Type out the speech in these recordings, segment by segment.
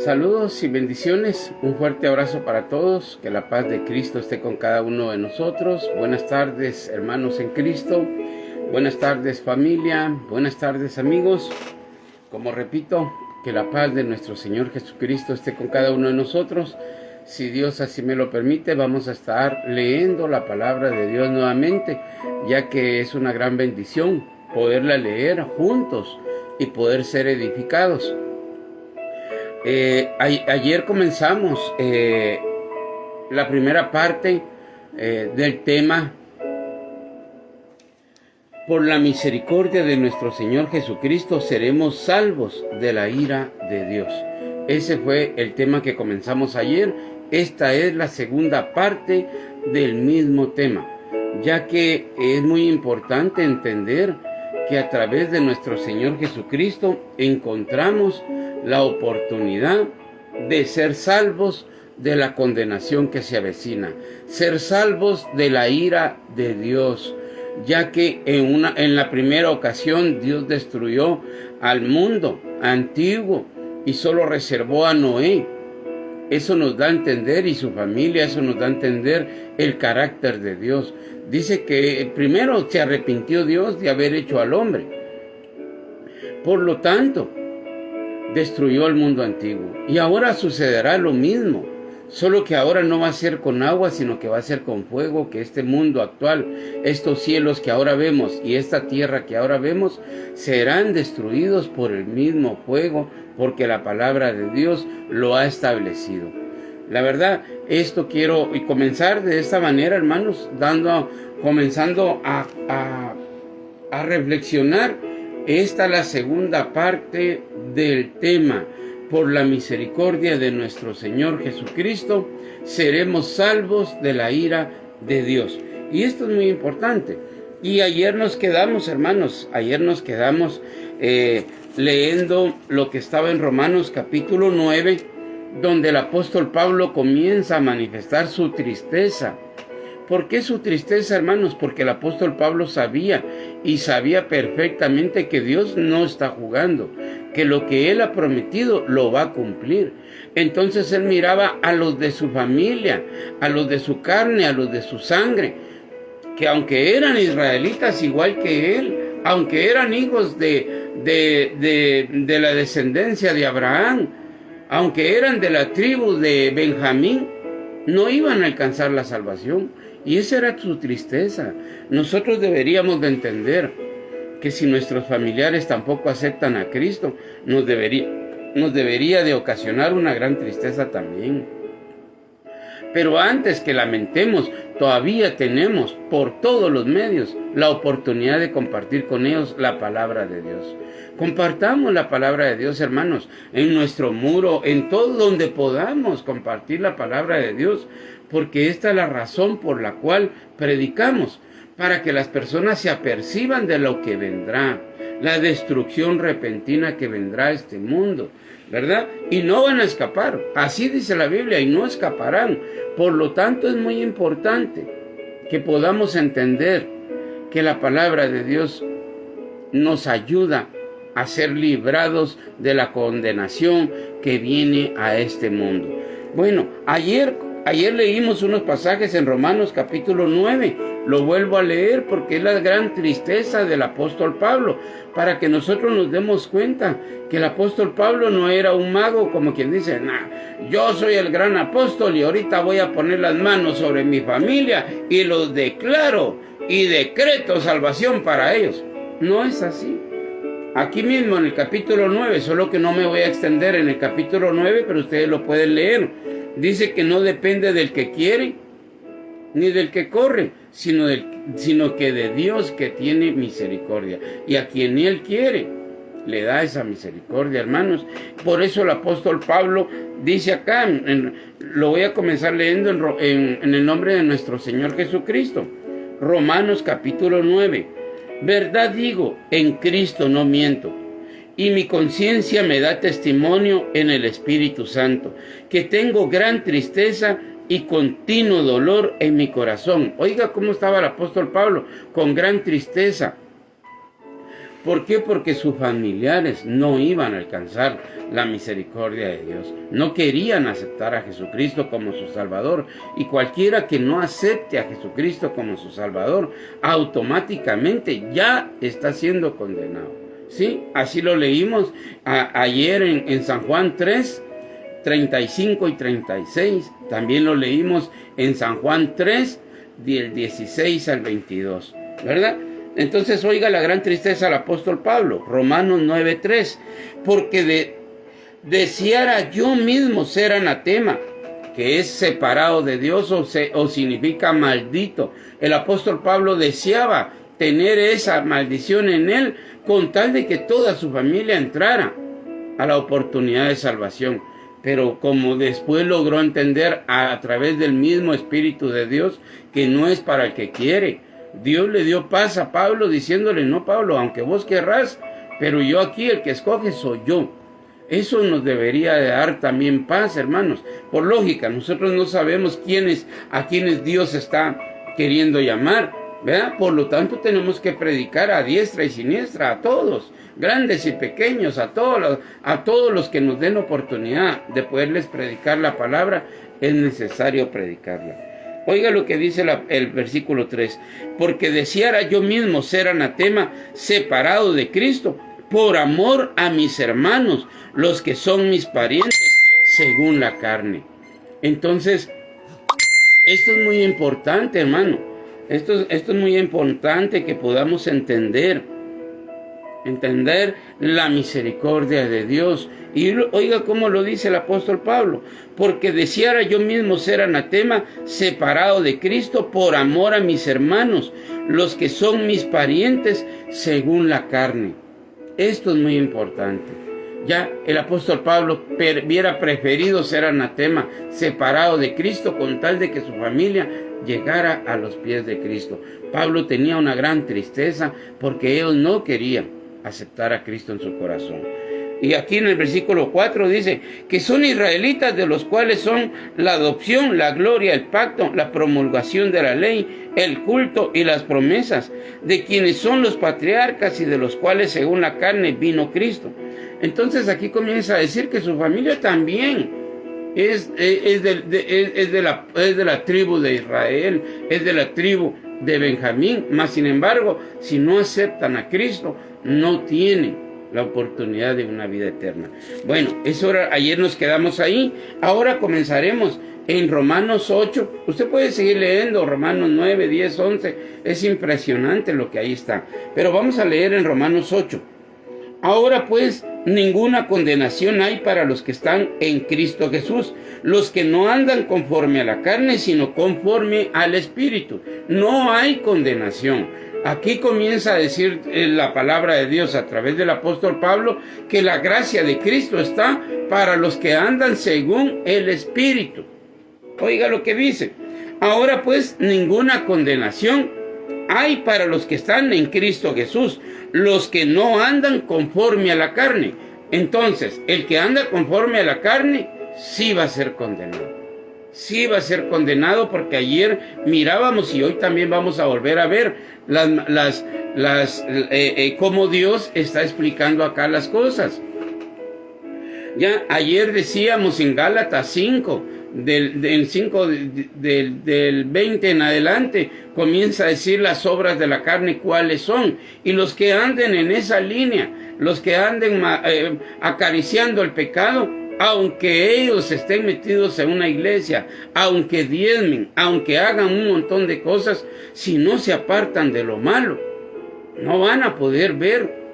Saludos y bendiciones, un fuerte abrazo para todos, que la paz de Cristo esté con cada uno de nosotros. Buenas tardes, hermanos en Cristo, buenas tardes familia, buenas tardes amigos. Como repito, que la paz de nuestro Señor Jesucristo esté con cada uno de nosotros. Si Dios así me lo permite, vamos a estar leyendo la palabra de Dios nuevamente, ya que es una gran bendición poderla leer juntos y poder ser edificados. Ayer comenzamos la primera parte del tema: por la misericordia de nuestro Señor Jesucristo seremos salvos de la ira de Dios. Ese fue el tema que comenzamos ayer. Esta es la segunda parte del mismo tema, ya que es muy importante entender que a través de nuestro Señor Jesucristo encontramos la oportunidad de ser salvos de la condenación que se avecina, ser salvos de la ira de Dios, ya que en la primera ocasión Dios destruyó al mundo antiguo y solo reservó a Noé. Eso nos da a entender, y su familia, eso nos da a entender el carácter de Dios. Dice que primero se arrepintió Dios de haber hecho al hombre. Por lo tanto, destruyó el mundo antiguo. Y ahora sucederá lo mismo, solo que ahora no va a ser con agua, sino que va a ser con fuego, que este mundo actual, estos cielos que ahora vemos y esta tierra que ahora vemos, serán destruidos por el mismo fuego, porque la palabra de Dios lo ha establecido. La verdad, esto quiero comenzar de esta manera, hermanos, comenzando a reflexionar. Esta es la segunda parte del tema. Por la misericordia de nuestro Señor Jesucristo, seremos salvos de la ira de Dios. Y esto es muy importante. Y ayer nos quedamos, hermanos, leyendo lo que estaba en Romanos capítulo 9, donde el apóstol Pablo comienza a manifestar su tristeza. ¿Por qué su tristeza, hermanos? Porque el apóstol Pablo sabía perfectamente que Dios no está jugando, que lo que Él ha prometido lo va a cumplir. Entonces Él miraba a los de su familia, a los de su carne, a los de su sangre, que aunque eran israelitas igual que Él, aunque eran hijos de la descendencia de Abraham, aunque eran de la tribu de Benjamín, no iban a alcanzar la salvación. Y esa era su tristeza. Nosotros deberíamos de entender que si nuestros familiares tampoco aceptan a Cristo, nos debería de ocasionar una gran tristeza también. Pero antes que lamentemos, todavía tenemos por todos los medios la oportunidad de compartir con ellos la palabra de Dios. Compartamos la palabra de Dios, hermanos, en nuestro muro, en todo donde podamos compartir la palabra de Dios, porque esta es la razón por la cual predicamos, para que las personas se aperciban de lo que vendrá, la destrucción repentina que vendrá a este mundo, ¿verdad? Y no van a escapar, así dice la Biblia, y no escaparán. Por lo tanto, es muy importante que podamos entender que la palabra de Dios nos ayuda a ser librados de la condenación que viene a este mundo. Bueno, ayer leímos unos pasajes en Romanos capítulo 9. Lo vuelvo a leer porque es la gran tristeza del apóstol Pablo, para que nosotros nos demos cuenta que el apóstol Pablo no era un mago, como quien dice, yo soy el gran apóstol y ahorita voy a poner las manos sobre mi familia y los declaro y decreto salvación para ellos. No es así. Aquí mismo en el capítulo 9, solo que no me voy a extender en el capítulo 9, pero ustedes lo pueden leer. Dice que no depende del que quiere ni del que corre, sino que de Dios, que tiene misericordia. Y a quien Él quiere, le da esa misericordia, hermanos. Por eso el apóstol Pablo dice acá, lo voy a comenzar leyendo en el nombre de nuestro Señor Jesucristo. Romanos capítulo 9. Verdad digo, en Cristo no miento, y mi conciencia me da testimonio en el Espíritu Santo, que tengo gran tristeza y continuo dolor en mi corazón. Oiga cómo estaba el apóstol Pablo, con gran tristeza. ¿Por qué? Porque sus familiares no iban a alcanzar la misericordia de Dios. No querían aceptar a Jesucristo como su Salvador. Y cualquiera que no acepte a Jesucristo como su Salvador, automáticamente ya está siendo condenado. ¿Sí? Así lo leímos ayer en San Juan 3, 35 y 36. También lo leímos en San Juan 3, del 16 al 22. ¿Verdad? Entonces oiga la gran tristeza del apóstol Pablo, Romanos 9:3, porque deseara yo mismo ser anatema, que es separado de Dios o significa maldito. El apóstol Pablo deseaba tener esa maldición en él con tal de que toda su familia entrara a la oportunidad de salvación. Pero como después logró entender a través del mismo Espíritu de Dios que no es para el que quiere, Dios le dio paz a Pablo diciéndole: no, Pablo, aunque vos querrás, pero yo aquí el que escoge soy yo. Eso nos debería de dar también paz, hermanos. Por lógica, nosotros no sabemos a quienes Dios está queriendo llamar, ¿verdad? Por lo tanto, tenemos que predicar a diestra y siniestra, a todos, grandes y pequeños, a todos los que nos den oportunidad de poderles predicar la palabra. Es necesario predicarla. Oiga lo que dice el versículo 3. Porque deseara yo mismo ser anatema, separado de Cristo, por amor a mis hermanos, los que son mis parientes, según la carne. Entonces, esto es muy importante, hermano. Esto es muy importante que podamos entender la misericordia de Dios. Y oiga cómo lo dice el apóstol Pablo: porque deseara yo mismo ser anatema, separado de Cristo, por amor a mis hermanos, los que son mis parientes según la carne. Esto es muy importante. Ya el apóstol Pablo hubiera preferido ser anatema, separado de Cristo, con tal de que su familia llegara a los pies de Cristo. Pablo tenía una gran tristeza porque ellos no querían aceptar a Cristo en su corazón. Y aquí en el versículo 4 dice que son israelitas, de los cuales son la adopción, la gloria, el pacto, la promulgación de la ley, el culto y las promesas, de quienes son los patriarcas y de los cuales según la carne vino Cristo. Entonces aquí comienza a decir que su familia también es de la tribu de Israel, es de la tribu de Benjamín. Mas sin embargo, si no aceptan a Cristo, no tienen la oportunidad de una vida eterna. Bueno, ayer nos quedamos ahí. Ahora comenzaremos en Romanos 8. Usted puede seguir leyendo Romanos 9, 10, 11. Es impresionante lo que ahí está. Pero vamos a leer en Romanos 8. Ahora pues, ninguna condenación hay para los que están en Cristo Jesús, los que no andan conforme a la carne, sino conforme al Espíritu. No hay condenación. Aquí comienza a decir la palabra de Dios a través del apóstol Pablo que la gracia de Cristo está para los que andan según el Espíritu. Oiga lo que dice: ahora pues ninguna condenación hay para los que están en Cristo Jesús, los que no andan conforme a la carne. Entonces, el que anda conforme a la carne sí va a ser condenado. Sí va a ser condenado, porque ayer mirábamos y hoy también vamos a volver a ver cómo Dios está explicando acá las cosas. Ya ayer decíamos en Gálatas 5, del 20 en adelante, comienza a decir las obras de la carne cuáles son. Y los que anden en esa línea, los que anden acariciando el pecado, aunque ellos estén metidos en una iglesia, aunque diezmen, aunque hagan un montón de cosas, si no se apartan de lo malo, no van a poder ver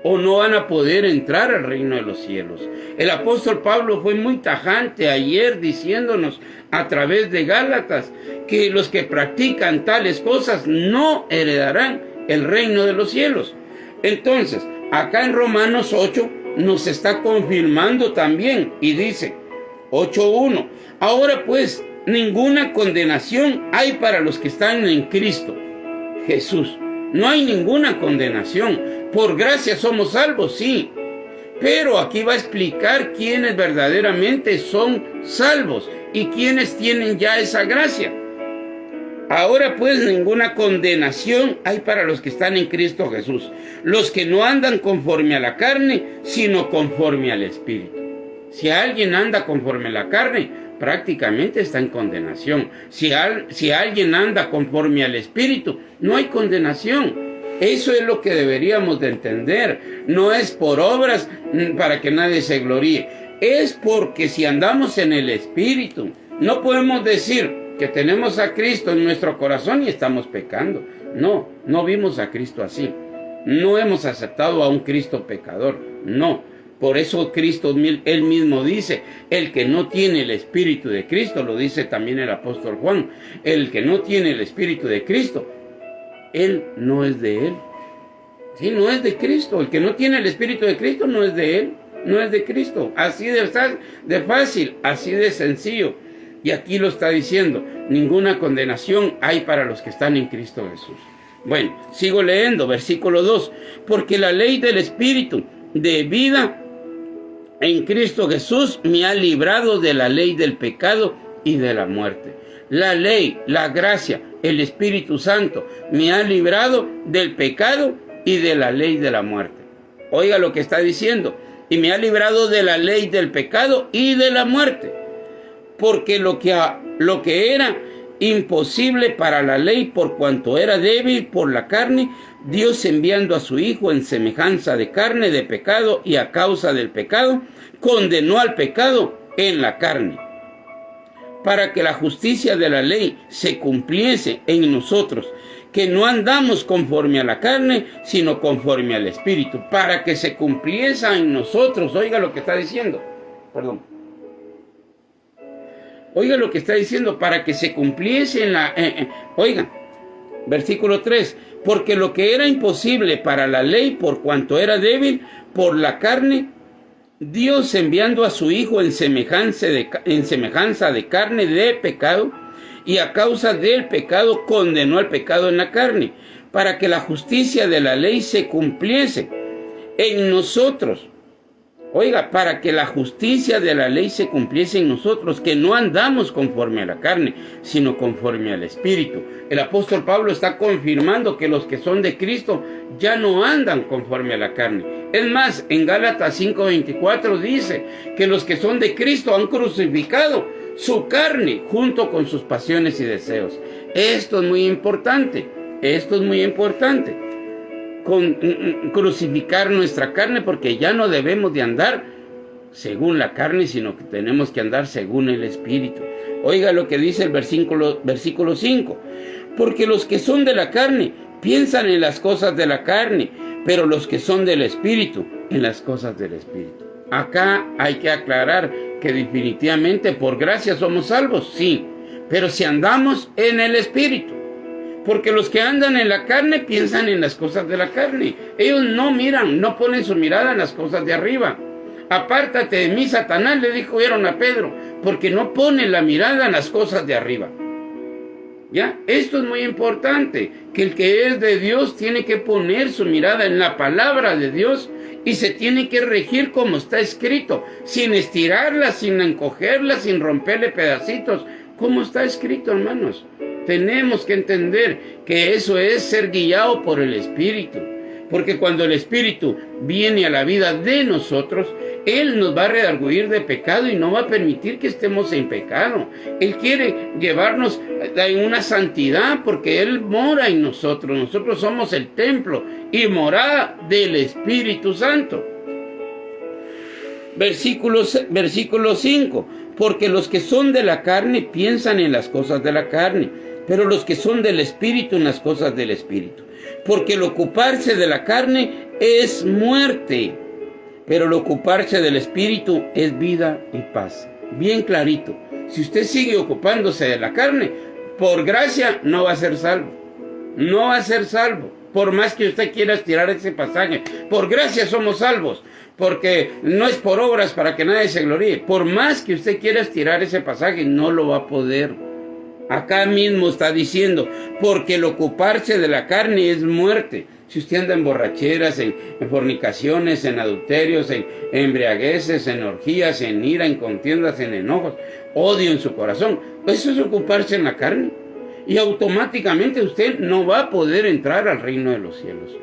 o no van a poder entrar al reino de los cielos. El apóstol Pablo fue muy tajante ayer diciéndonos a través de Gálatas que los que practican tales cosas no heredarán el reino de los cielos. Entonces, acá en Romanos 8 nos está confirmando también, y dice 8:1: ahora pues ninguna condenación hay para los que están en Cristo Jesús. No hay ninguna condenación. Por gracia somos salvos, sí. Pero aquí va a explicar quiénes verdaderamente son salvos y quiénes tienen ya esa gracia. Ahora pues ninguna condenación hay para los que están en Cristo Jesús, los que no andan conforme a la carne, sino conforme al Espíritu. Si alguien anda conforme a la carne, prácticamente está en condenación. Si alguien anda conforme al Espíritu, no hay condenación. Eso es lo que deberíamos de entender. No es por obras para que nadie se gloríe. Es porque si andamos en el Espíritu, no podemos decir que tenemos a Cristo en nuestro corazón y estamos pecando. No, no vimos a Cristo así. No hemos aceptado a un Cristo pecador. No. Por eso Cristo, él mismo dice, el que no tiene el Espíritu de Cristo, lo dice también el apóstol Juan, el que no tiene el Espíritu de Cristo, él no es de él. Sí, no es de Cristo. El que no tiene el Espíritu de Cristo no es de él, no es de Cristo. Así de fácil, así de sencillo. Y aquí lo está diciendo, ninguna condenación hay para los que están en Cristo Jesús. Bueno, sigo leyendo, versículo 2. Porque la ley del Espíritu de vida en Cristo Jesús me ha librado de la ley del pecado y de la muerte. La ley, la gracia, el Espíritu Santo me ha librado del pecado y de la ley de la muerte. Oiga lo que está diciendo. Y me ha librado de la ley del pecado y de la muerte. Porque lo que era imposible para la ley por cuanto era débil por la carne, Dios enviando a su Hijo en semejanza de carne de pecado y a causa del pecado, condenó al pecado en la carne, para que la justicia de la ley se cumpliese en nosotros, que no andamos conforme a la carne, sino conforme al Espíritu, para que se cumpliese en nosotros. Oiga lo que está diciendo, Oiga lo que está diciendo, para que se cumpliese en la... Oiga, versículo 3. Porque lo que era imposible para la ley, por cuanto era débil por la carne, Dios enviando a su Hijo en semejanza de carne de pecado, y a causa del pecado condenó al pecado en la carne, para que la justicia de la ley se cumpliese en nosotros. Oiga, para que la justicia de la ley se cumpliese en nosotros, que no andamos conforme a la carne, sino conforme al Espíritu. El apóstol Pablo está confirmando que los que son de Cristo ya no andan conforme a la carne. Es más, en Gálatas 5:24 dice que los que son de Cristo han crucificado su carne junto con sus pasiones y deseos. Esto es muy importante. Crucificar nuestra carne, porque ya no debemos de andar según la carne, sino que tenemos que andar según el Espíritu. Oiga lo que dice el versículo 5. Porque los que son de la carne piensan en las cosas de la carne, pero los que son del Espíritu en las cosas del Espíritu. Acá hay que aclarar que definitivamente por gracia somos salvos, sí, pero si andamos en el Espíritu. Porque los que andan en la carne piensan en las cosas de la carne. Ellos no ponen su mirada en las cosas de arriba. Apártate de mí, Satanás, le dijeron a Pedro, porque no ponen la mirada en las cosas de arriba. ¿Ya? Esto es muy importante, que el que es de Dios tiene que poner su mirada en la palabra de Dios y se tiene que regir como está escrito, sin estirarla, sin encogerla, sin romperle pedacitos, como está escrito, hermanos. Tenemos que entender que eso es ser guiado por el Espíritu. Porque cuando el Espíritu viene a la vida de nosotros, Él nos va a redarguir de pecado y no va a permitir que estemos en pecado. Él quiere llevarnos en una santidad porque Él mora en nosotros. Nosotros somos el templo y morada del Espíritu Santo. Versículo 5. Porque los que son de la carne piensan en las cosas de la carne, pero los que son del Espíritu en las cosas del Espíritu. Porque el ocuparse de la carne es muerte, pero el ocuparse del Espíritu es vida y paz. Bien clarito. Si usted sigue ocupándose de la carne, por gracia no va a ser salvo. No va a ser salvo. Por más que usted quiera estirar ese pasaje. Por gracia somos salvos. Porque no es por obras para que nadie se gloríe. Por más que usted quiera estirar ese pasaje, no lo va a poder. Acá mismo está diciendo, porque el ocuparse de la carne es muerte. Si usted anda en borracheras, en fornicaciones, en adulterios, en embriagueces, en orgías, en ira, en contiendas, en enojos, odio en su corazón, eso es ocuparse en la carne. y automáticamente usted no va a poder entrar al reino de los cielos.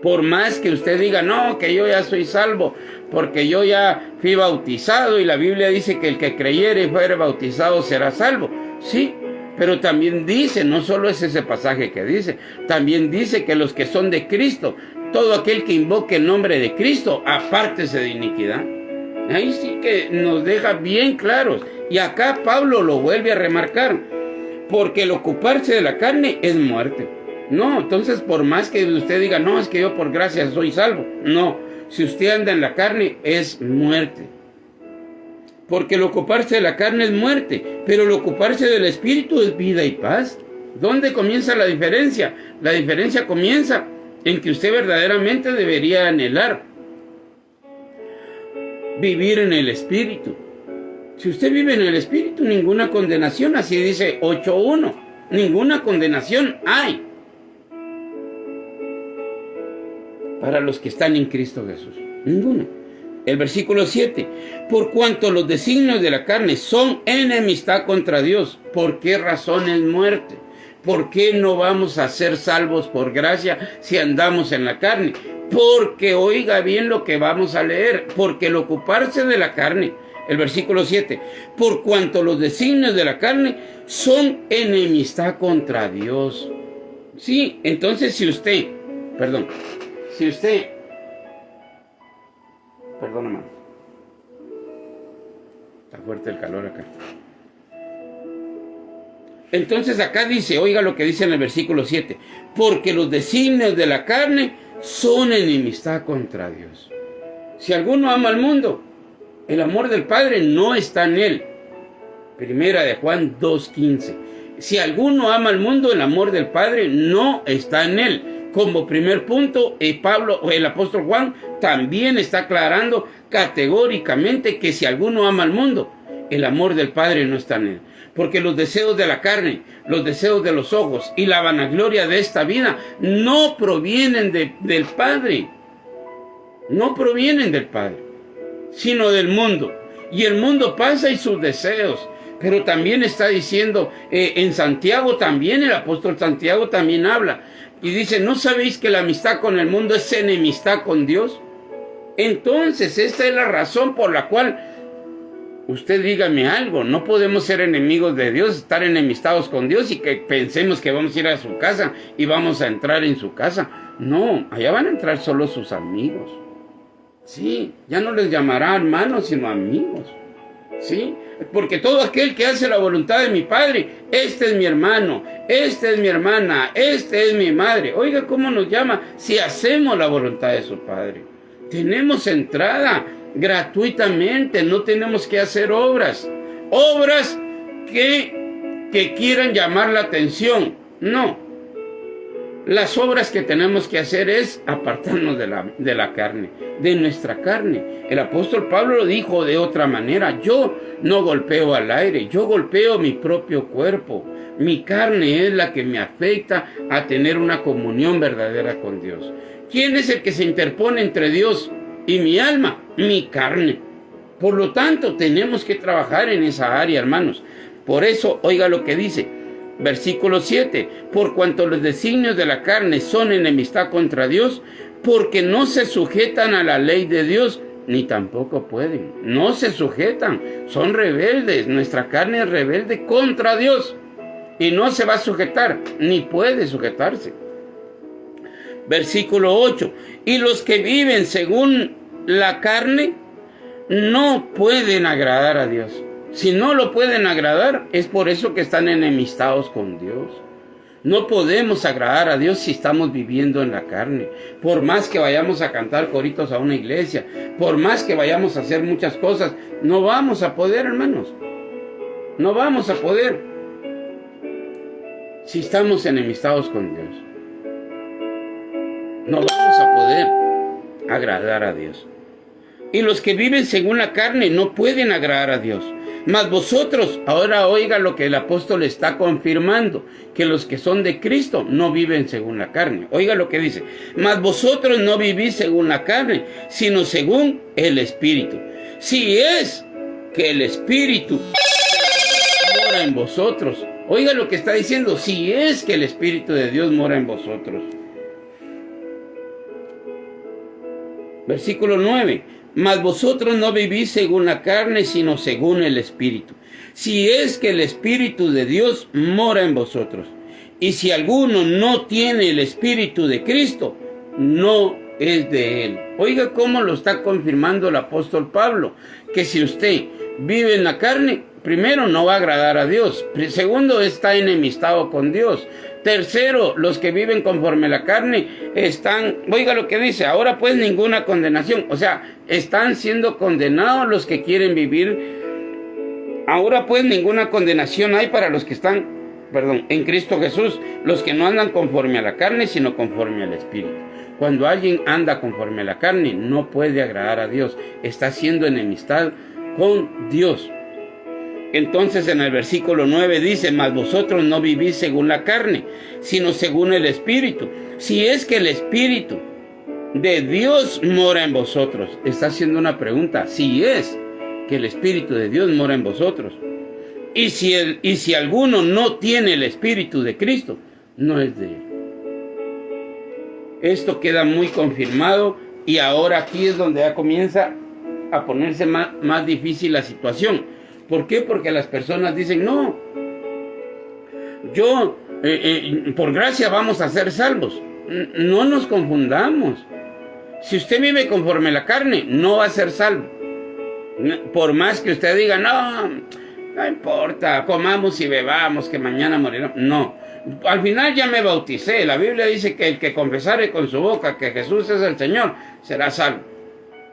Por más que usted diga, no, que yo ya soy salvo, porque yo ya fui bautizado y la Biblia dice que el que creyere y fuere bautizado será salvo. Sí, pero también dice, no solo es ese pasaje que dice, también dice que los que son de Cristo, todo aquel que invoque el nombre de Cristo, apártese de iniquidad. Ahí sí que nos deja bien claros. Y acá Pablo lo vuelve a remarcar, porque el ocuparse de la carne es muerte. No, entonces por más que usted diga, no, es que yo por gracia soy salvo. No, si usted anda en la carne es muerte. Porque el ocuparse de la carne es muerte, pero el ocuparse del Espíritu es vida y paz. ¿Dónde comienza la diferencia? La diferencia comienza en que usted verdaderamente debería anhelar vivir en el Espíritu. Si usted vive en el Espíritu, ninguna condenación, así dice 8:1, ninguna condenación hay para los que están en Cristo Jesús. Ninguna. El versículo 7. Por cuanto los designios de la carne son enemistad contra Dios. ¿Por qué razón es muerte? ¿Por qué no vamos a ser salvos por gracia si andamos en la carne? Porque oiga bien lo que vamos a leer. Porque el ocuparse de la carne, el versículo 7, por cuanto los designios de la carne son enemistad contra Dios. Sí, entonces si usted, perdóname, está fuerte el calor acá. Entonces acá dice, oiga lo que dice en el versículo 7, porque los designios de la carne son enemistad contra Dios. Si alguno ama al mundo, el amor del Padre no está en él. Primera de Juan 2:15. Si alguno ama al mundo, el amor del Padre no está en él. Como primer punto, el apóstol Juan también está aclarando categóricamente que si alguno ama al mundo, el amor del Padre no está en él. Porque los deseos de la carne, los deseos de los ojos y la vanagloria de esta vida no provienen del Padre. No provienen del Padre, sino del mundo. Y el mundo pasa y sus deseos. Pero también está diciendo, en Santiago también, el apóstol Santiago también habla. Y dice, ¿no sabéis que la amistad con el mundo es enemistad con Dios? Entonces, esta es la razón por la cual, usted dígame algo, no podemos ser enemigos de Dios, estar enemistados con Dios y que pensemos que vamos a ir a su casa y vamos a entrar en su casa. No, allá van a entrar solo sus amigos. Sí, ya no les llamará hermanos, sino amigos. Sí, porque todo aquel que hace la voluntad de mi Padre, este es mi hermano, esta es mi hermana, este es mi madre. Oiga cómo nos llama si hacemos la voluntad de su Padre. Tenemos entrada gratuitamente, no tenemos que hacer obras que quieran llamar la atención. No. Las obras que tenemos que hacer es apartarnos de la carne, de nuestra carne. El apóstol Pablo lo dijo de otra manera. Yo no golpeo al aire, yo golpeo mi propio cuerpo. Mi carne es la que me afecta a tener una comunión verdadera con Dios. ¿Quién es el que se interpone entre Dios y mi alma? Mi carne. Por lo tanto, tenemos que trabajar en esa área, hermanos. Por eso, oiga lo que dice. Versículo 7, por cuanto los designios de la carne son enemistad contra Dios, porque no se sujetan a la ley de Dios, ni tampoco pueden. No se sujetan, son rebeldes. Nuestra carne es rebelde contra Dios y no se va a sujetar, ni puede sujetarse. Versículo 8, y los que viven según la carne no pueden agradar a Dios. Si no lo pueden agradar, es por eso que están enemistados con Dios. No podemos agradar a Dios si estamos viviendo en la carne. Por más que vayamos a cantar coritos a una iglesia, por más que vayamos a hacer muchas cosas, no vamos a poder, hermanos. No vamos a poder si estamos enemistados con Dios. No vamos a poder agradar a Dios. Y los que viven según la carne no pueden agradar a Dios. Mas vosotros, ahora oiga lo que el apóstol está confirmando, que los que son de Cristo no viven según la carne. Oiga lo que dice, mas vosotros no vivís según la carne, sino según el Espíritu. Si es que el Espíritu mora en vosotros, Oiga lo que está diciendo, si es que el Espíritu de Dios mora en vosotros. Versículo 9. Mas vosotros no vivís según la carne, sino según el Espíritu. Si es que el Espíritu de Dios mora en vosotros. Y si alguno no tiene el Espíritu de Cristo, no es de él. Oiga cómo lo está confirmando el apóstol Pablo. Que si usted vive en la carne, primero, no va a agradar a Dios. Segundo, está enemistado con Dios. Tercero, los que viven conforme a la carne están, oiga lo que dice, ahora pues ninguna condenación. O sea, están siendo condenados los que quieren vivir. Ahora pues ninguna condenación hay para los que están, en Cristo Jesús, los que no andan conforme a la carne, sino conforme al Espíritu. Cuando alguien anda conforme a la carne, no puede agradar a Dios. Está haciendo enemistad con Dios. Entonces en el versículo 9 dice, mas vosotros no vivís según la carne, sino según el Espíritu. Si es que el Espíritu de Dios mora en vosotros. Está haciendo una pregunta. Si es que el Espíritu de Dios mora en vosotros. Y si alguno no tiene el Espíritu de Cristo, no es de él. Esto queda muy confirmado y ahora aquí es donde ya comienza a ponerse más difícil la situación. ¿Por qué? Porque las personas dicen, no, yo por gracia vamos a ser salvos. No nos confundamos. Si usted vive conforme a la carne, no va a ser salvo. Por más que usted diga, no importa, comamos y bebamos, que mañana moriremos. No, al final ya me bauticé. La Biblia dice que el que confesare con su boca que Jesús es el Señor, será salvo.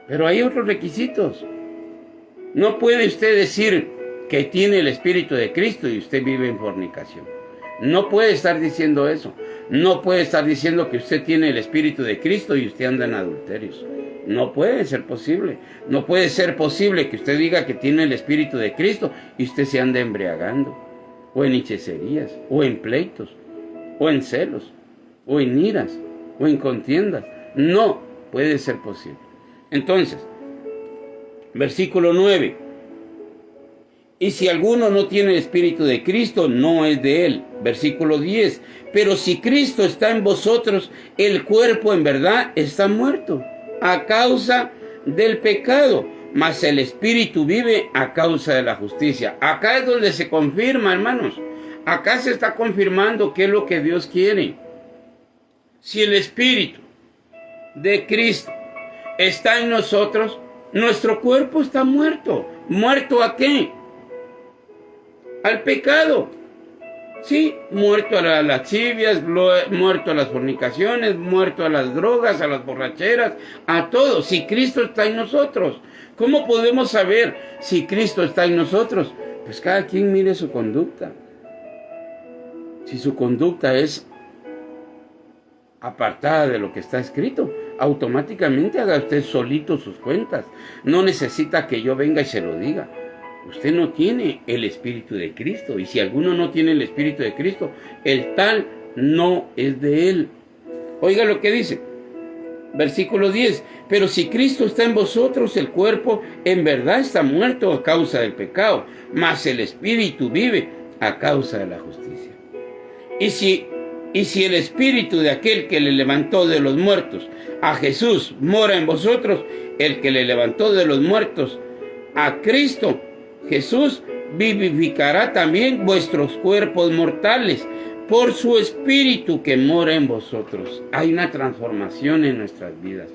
Pero hay otros requisitos. No puede usted decir que tiene el Espíritu de Cristo y usted vive en fornicación. No puede estar diciendo eso. No puede estar diciendo que usted tiene el Espíritu de Cristo y usted anda en adulterios. No puede ser posible. No puede ser posible que usted diga que tiene el Espíritu de Cristo y usted se anda embriagando, o en hechicerías, o en pleitos, o en celos, o en iras, o en contiendas. No puede ser posible. Entonces, versículo 9. Y si alguno no tiene el Espíritu de Cristo, no es de él. Versículo 10. Pero si Cristo está en vosotros, el cuerpo en verdad está muerto a causa del pecado, mas el Espíritu vive a causa de la justicia. Acá es donde se confirma, hermanos. Acá se está confirmando qué es lo que Dios quiere. Si el Espíritu de Cristo está en nosotros, nuestro cuerpo está muerto. ¿Muerto a qué? Al pecado. Sí, muerto a las lascivias, muerto a las fornicaciones, muerto a las drogas, a las borracheras, a todo. Si Cristo está en nosotros. ¿Cómo podemos saber si Cristo está en nosotros? Pues cada quien mire su conducta. Si su conducta es apartada de lo que está escrito, automáticamente haga usted solito sus cuentas. No necesita que yo venga y se lo diga. Usted no tiene el Espíritu de Cristo. Y si alguno no tiene el Espíritu de Cristo, el tal no es de él. Oiga lo que dice. Versículo 10. Pero si Cristo está en vosotros, el cuerpo en verdad está muerto a causa del pecado, mas el Espíritu vive a causa de la justicia. Y si el Espíritu de aquel que le levantó de los muertos a Jesús mora en vosotros, el que le levantó de los muertos a Cristo Jesús vivificará también vuestros cuerpos mortales por su Espíritu que mora en vosotros. Hay una transformación en nuestras vidas.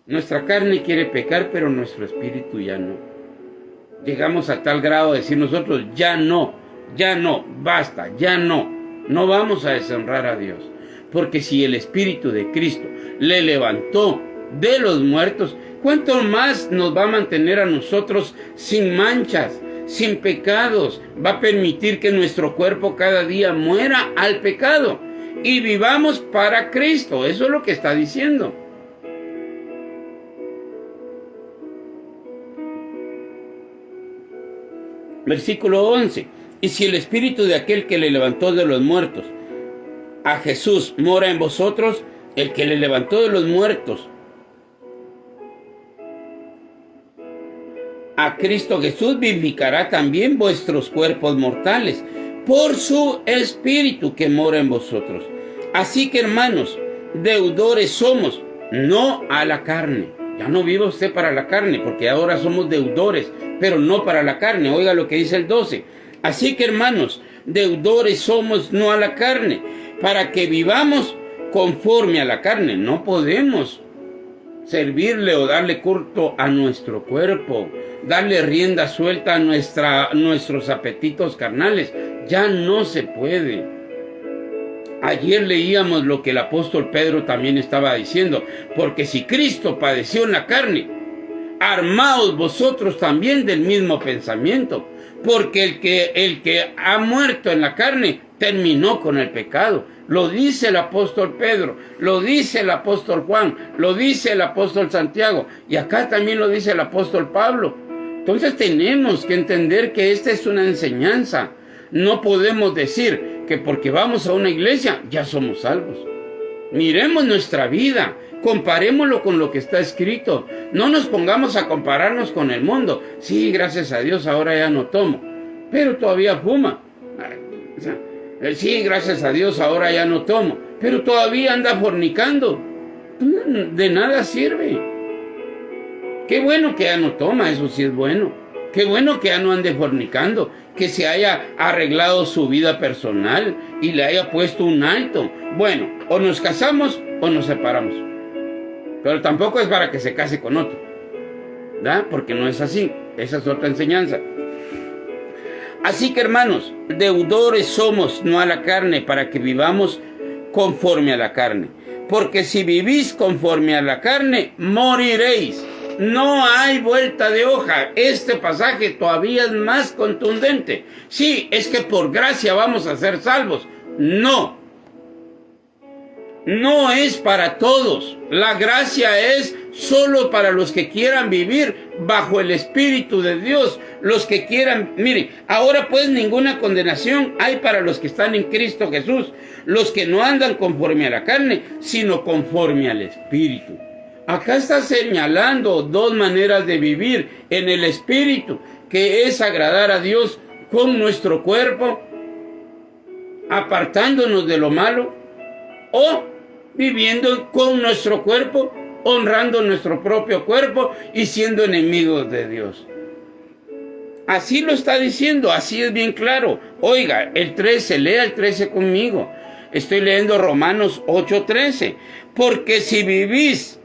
Nuestra carne quiere pecar, pero nuestro espíritu ya no. Llegamos a tal grado de decir nosotros, ya no, basta, ya no. No vamos a deshonrar a Dios. Porque si el Espíritu de Cristo le levantó de los muertos, ¿cuánto más nos va a mantener a nosotros sin manchas, sin pecados? Va a permitir que nuestro cuerpo cada día muera al pecado y vivamos para Cristo. Eso es lo que está diciendo. Versículo 11. Y si el Espíritu de aquel que le levantó de los muertos a Jesús mora en vosotros, el que le levantó de los muertos a Cristo Jesús vivificará también vuestros cuerpos mortales por su Espíritu que mora en vosotros. Así que, hermanos, deudores somos, no a la carne. Ya no viva usted para la carne, porque ahora somos deudores, pero no para la carne. Oiga lo que dice el 12. Así que, hermanos, deudores somos, no a la carne, para que vivamos conforme a la carne. No podemos servirle o darle culto a nuestro cuerpo, darle rienda suelta a nuestros apetitos carnales. Ya no se puede. Ayer leíamos lo que el apóstol Pedro también estaba diciendo, porque si Cristo padeció en la carne, armaos vosotros también del mismo pensamiento, porque el que ha muerto en la carne terminó con el pecado. Lo dice el apóstol Pedro, lo dice el apóstol Juan, lo dice el apóstol Santiago, y acá también lo dice el apóstol Pablo. Entonces tenemos que entender que esta es una enseñanza. No podemos decir que porque vamos a una iglesia ya somos salvos. Miremos nuestra vida, comparémoslo con lo que está escrito. No nos pongamos a compararnos con el mundo. Sí, gracias a Dios ahora ya no tomo, pero todavía fuma. Sí, gracias a Dios ahora ya no tomo, pero todavía anda fornicando. De nada sirve. Qué bueno que ya no toma, eso sí es bueno. Qué bueno que ya no ande fornicando, que se haya arreglado su vida personal y le haya puesto un alto. Bueno, o nos casamos o nos separamos. Pero tampoco es para que se case con otro, ¿verdad? Porque no es así. Esa es otra enseñanza. Así que, hermanos, deudores somos, no a la carne, para que vivamos conforme a la carne. Porque si vivís conforme a la carne, moriréis. No hay vuelta de hoja. Este pasaje todavía es más contundente. Sí, es que por gracia vamos a ser salvos. No. No es para todos. La gracia es solo para los que quieran vivir bajo el Espíritu de Dios. Los que quieran, miren, ahora pues ninguna condenación hay para los que están en Cristo Jesús. Los que no andan conforme a la carne, sino conforme al Espíritu. Acá está señalando dos maneras de vivir en el Espíritu, que es agradar a Dios con nuestro cuerpo, apartándonos de lo malo, o viviendo con nuestro cuerpo, honrando nuestro propio cuerpo y siendo enemigos de Dios. Así lo está diciendo, así es bien claro. Oiga, el 13, lea el 13 conmigo. Estoy leyendo Romanos 8:13. Porque si vivís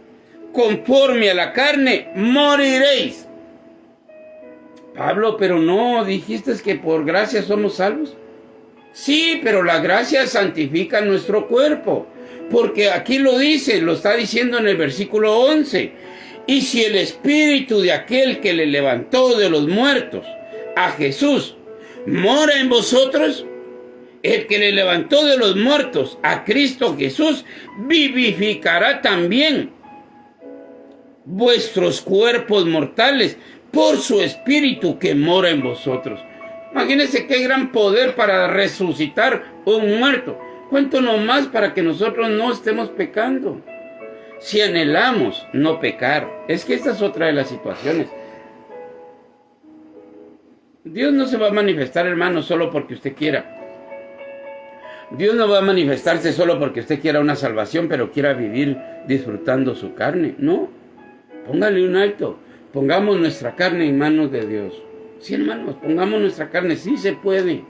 conforme a la carne, moriréis. Pablo, pero no, dijiste que por gracia somos salvos. Sí, pero la gracia santifica nuestro cuerpo. Porque aquí lo dice, lo está diciendo en el versículo 11. Y si el espíritu de aquel que le levantó de los muertos, a Jesús, mora en vosotros, el que le levantó de los muertos, a Cristo Jesús, vivificará también vuestros cuerpos mortales por su espíritu que mora en vosotros. Imagínense qué gran poder para resucitar un muerto. Cuánto nomás para que nosotros no estemos pecando. Si anhelamos no pecar. Es que esta es otra de las situaciones. Dios no se va a manifestar, hermano, solo porque usted quiera. Dios no va a manifestarse solo porque usted quiera una salvación, pero quiera vivir disfrutando su carne. No. Póngale un alto. Pongamos nuestra carne en manos de Dios. Sí, hermanos, pongamos nuestra carne. Sí se puede.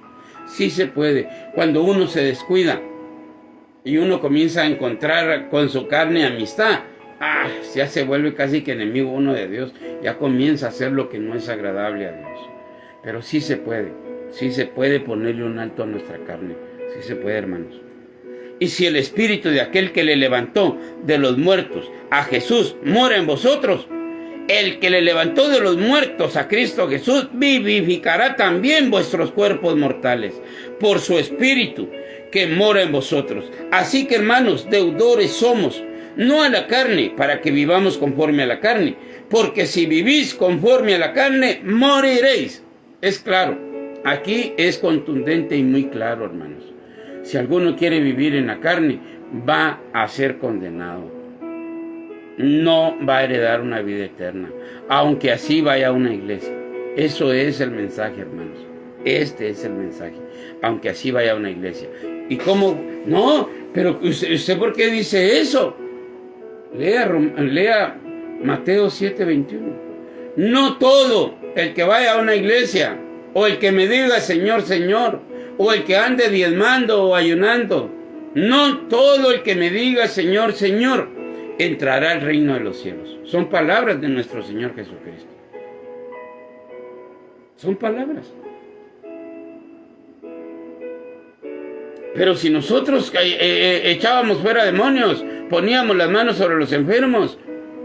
Sí se puede. Cuando uno se descuida y uno comienza a encontrar con su carne amistad, ya se vuelve casi que enemigo uno de Dios. Ya comienza a hacer lo que no es agradable a Dios. Pero sí se puede ponerle un alto a nuestra carne. Sí se puede, hermanos. Y si el espíritu de aquel que le levantó de los muertos a Jesús mora en vosotros, el que le levantó de los muertos a Cristo Jesús vivificará también vuestros cuerpos mortales por su espíritu que mora en vosotros. Así que, hermanos, deudores somos, no a la carne, para que vivamos conforme a la carne, porque si vivís conforme a la carne, moriréis. Es claro, aquí es contundente y muy claro, hermanos. Si alguno quiere vivir en la carne, va a ser condenado. No va a heredar una vida eterna, aunque así vaya a una iglesia. Eso es el mensaje, hermanos. Este es el mensaje, aunque así vaya a una iglesia. ¿Y cómo? No, pero ¿usted por qué dice eso? Lea Mateo 7:21. No todo el que vaya a una iglesia, o el que me diga Señor, Señor, o el que ande diezmando o ayunando, no todo el que me diga Señor, Señor, entrará al reino de los cielos. Son palabras de nuestro Señor Jesucristo. Son palabras. Pero si nosotros echábamos fuera demonios, poníamos las manos sobre los enfermos,